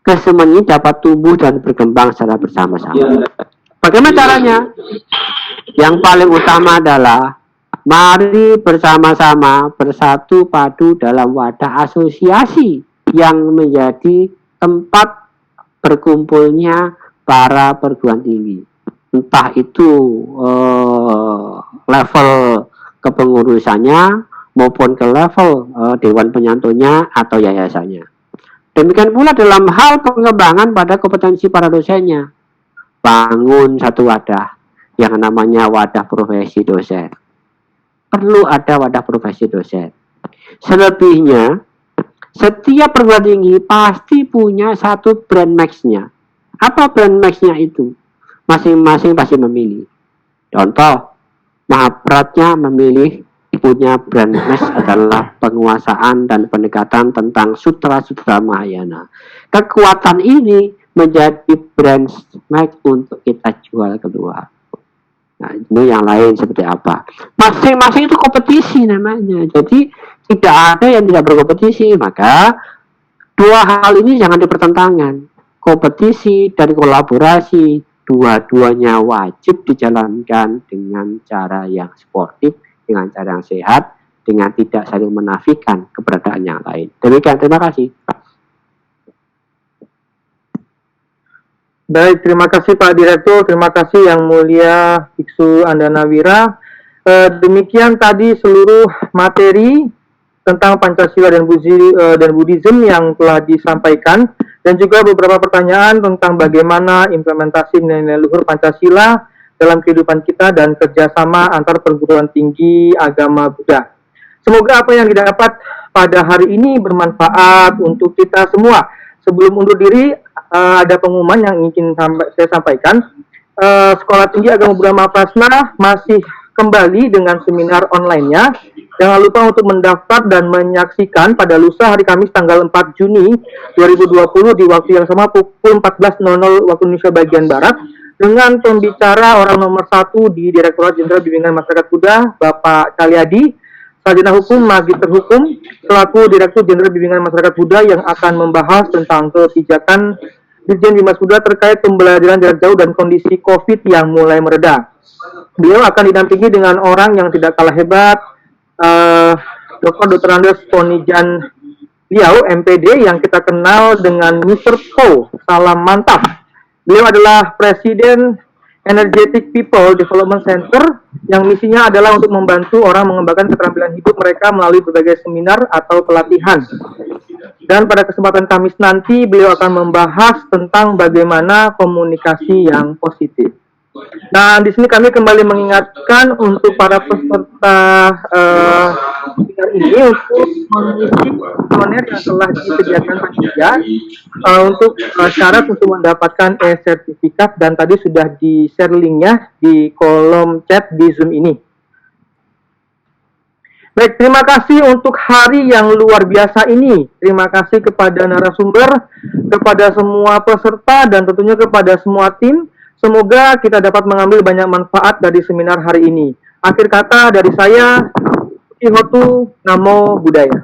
kesemuanya ini dapat tumbuh dan berkembang secara bersama-sama. Bagaimana caranya? Yang paling utama adalah mari bersama-sama bersatu padu dalam wadah asosiasi yang menjadi tempat berkumpulnya para perguruan tinggi. Entah itu level kepengurusannya maupun ke level dewan penyantunnya atau yayasannya. Demikian pula dalam hal pengembangan pada kompetensi para dosennya. Bangun satu wadah yang namanya wadah profesi dosen. Perlu ada wadah profesi dosen. Selebihnya, setiap perguruan tinggi pasti punya satu brand max-nya. Apa brand max-nya itu? Masing-masing pasti memilih. Contoh, Mahapratnya memilih punya brand max adalah penguasaan dan pendekatan tentang sutra-sutra Mahayana. Kekuatan ini menjadi brand max untuk kita jual keluar. Nah, itu yang lain seperti apa? Masing-masing itu kompetisi namanya. Jadi tidak ada yang tidak berkompetisi. Maka dua hal ini jangan dipertentangkan. Kompetisi dan kolaborasi dua-duanya wajib dijalankan dengan cara yang sportif, dengan cara yang sehat, dengan tidak saling menafikan keberadaan yang lain. Demikian, terima kasih. Baik, terima kasih Pak Direktur, terima kasih Yang Mulia Biksu Andanawira. Demikian tadi seluruh materi tentang Pancasila dan Buddhism yang telah disampaikan, dan juga beberapa pertanyaan tentang bagaimana implementasi nilai-nilai luhur Pancasila dalam kehidupan kita dan kerjasama antar perguruan tinggi agama Buddha. Semoga apa yang didapat pada hari ini bermanfaat untuk kita semua. Sebelum undur diri, ada pengumuman yang ingin saya sampaikan. Sekolah Tinggi Agama Buddha Mahaprasna masih kembali dengan seminar online-nya. Jangan lupa untuk mendaftar dan menyaksikan pada lusa hari Kamis tanggal 4 Juni 2020 di waktu yang sama pukul 14.00 waktu Indonesia bagian Barat dengan pembicara orang nomor 1 di Direktorat Jenderal Bimbingan Masyarakat Buddha, Bapak Calyadi, Sarjana Hukum, Magister Hukum, selaku Direktur Jenderal Bimbingan Masyarakat Buddha yang akan membahas tentang kebijakan Dirjen Bimas Buddha terkait pembelajaran jarak jauh dan kondisi COVID yang mulai mereda. Beliau akan didampingi dengan orang yang tidak kalah hebat, Dr. Andes Ponijan Liao, MPD, yang kita kenal dengan Mr. Po. Salam mantap. Beliau adalah Presiden Energetic People Development Center yang misinya adalah untuk membantu orang mengembangkan keterampilan hidup mereka melalui berbagai seminar atau pelatihan. Dan pada kesempatan Kamis nanti beliau akan membahas tentang bagaimana komunikasi yang positif. Nah, di sini kami kembali mengingatkan untuk para peserta ini untuk mengisi kuesioner yang telah disediakan panitia untuk syarat untuk mendapatkan e-sertifikat, dan tadi sudah di-share linknya di kolom chat di Zoom ini. Baik, terima kasih untuk hari yang luar biasa ini. Terima kasih kepada narasumber, kepada semua peserta, dan tentunya kepada semua tim. Semoga kita dapat mengambil banyak manfaat dari seminar hari ini. Akhir kata dari saya, Ihotu Namo Buddhaya.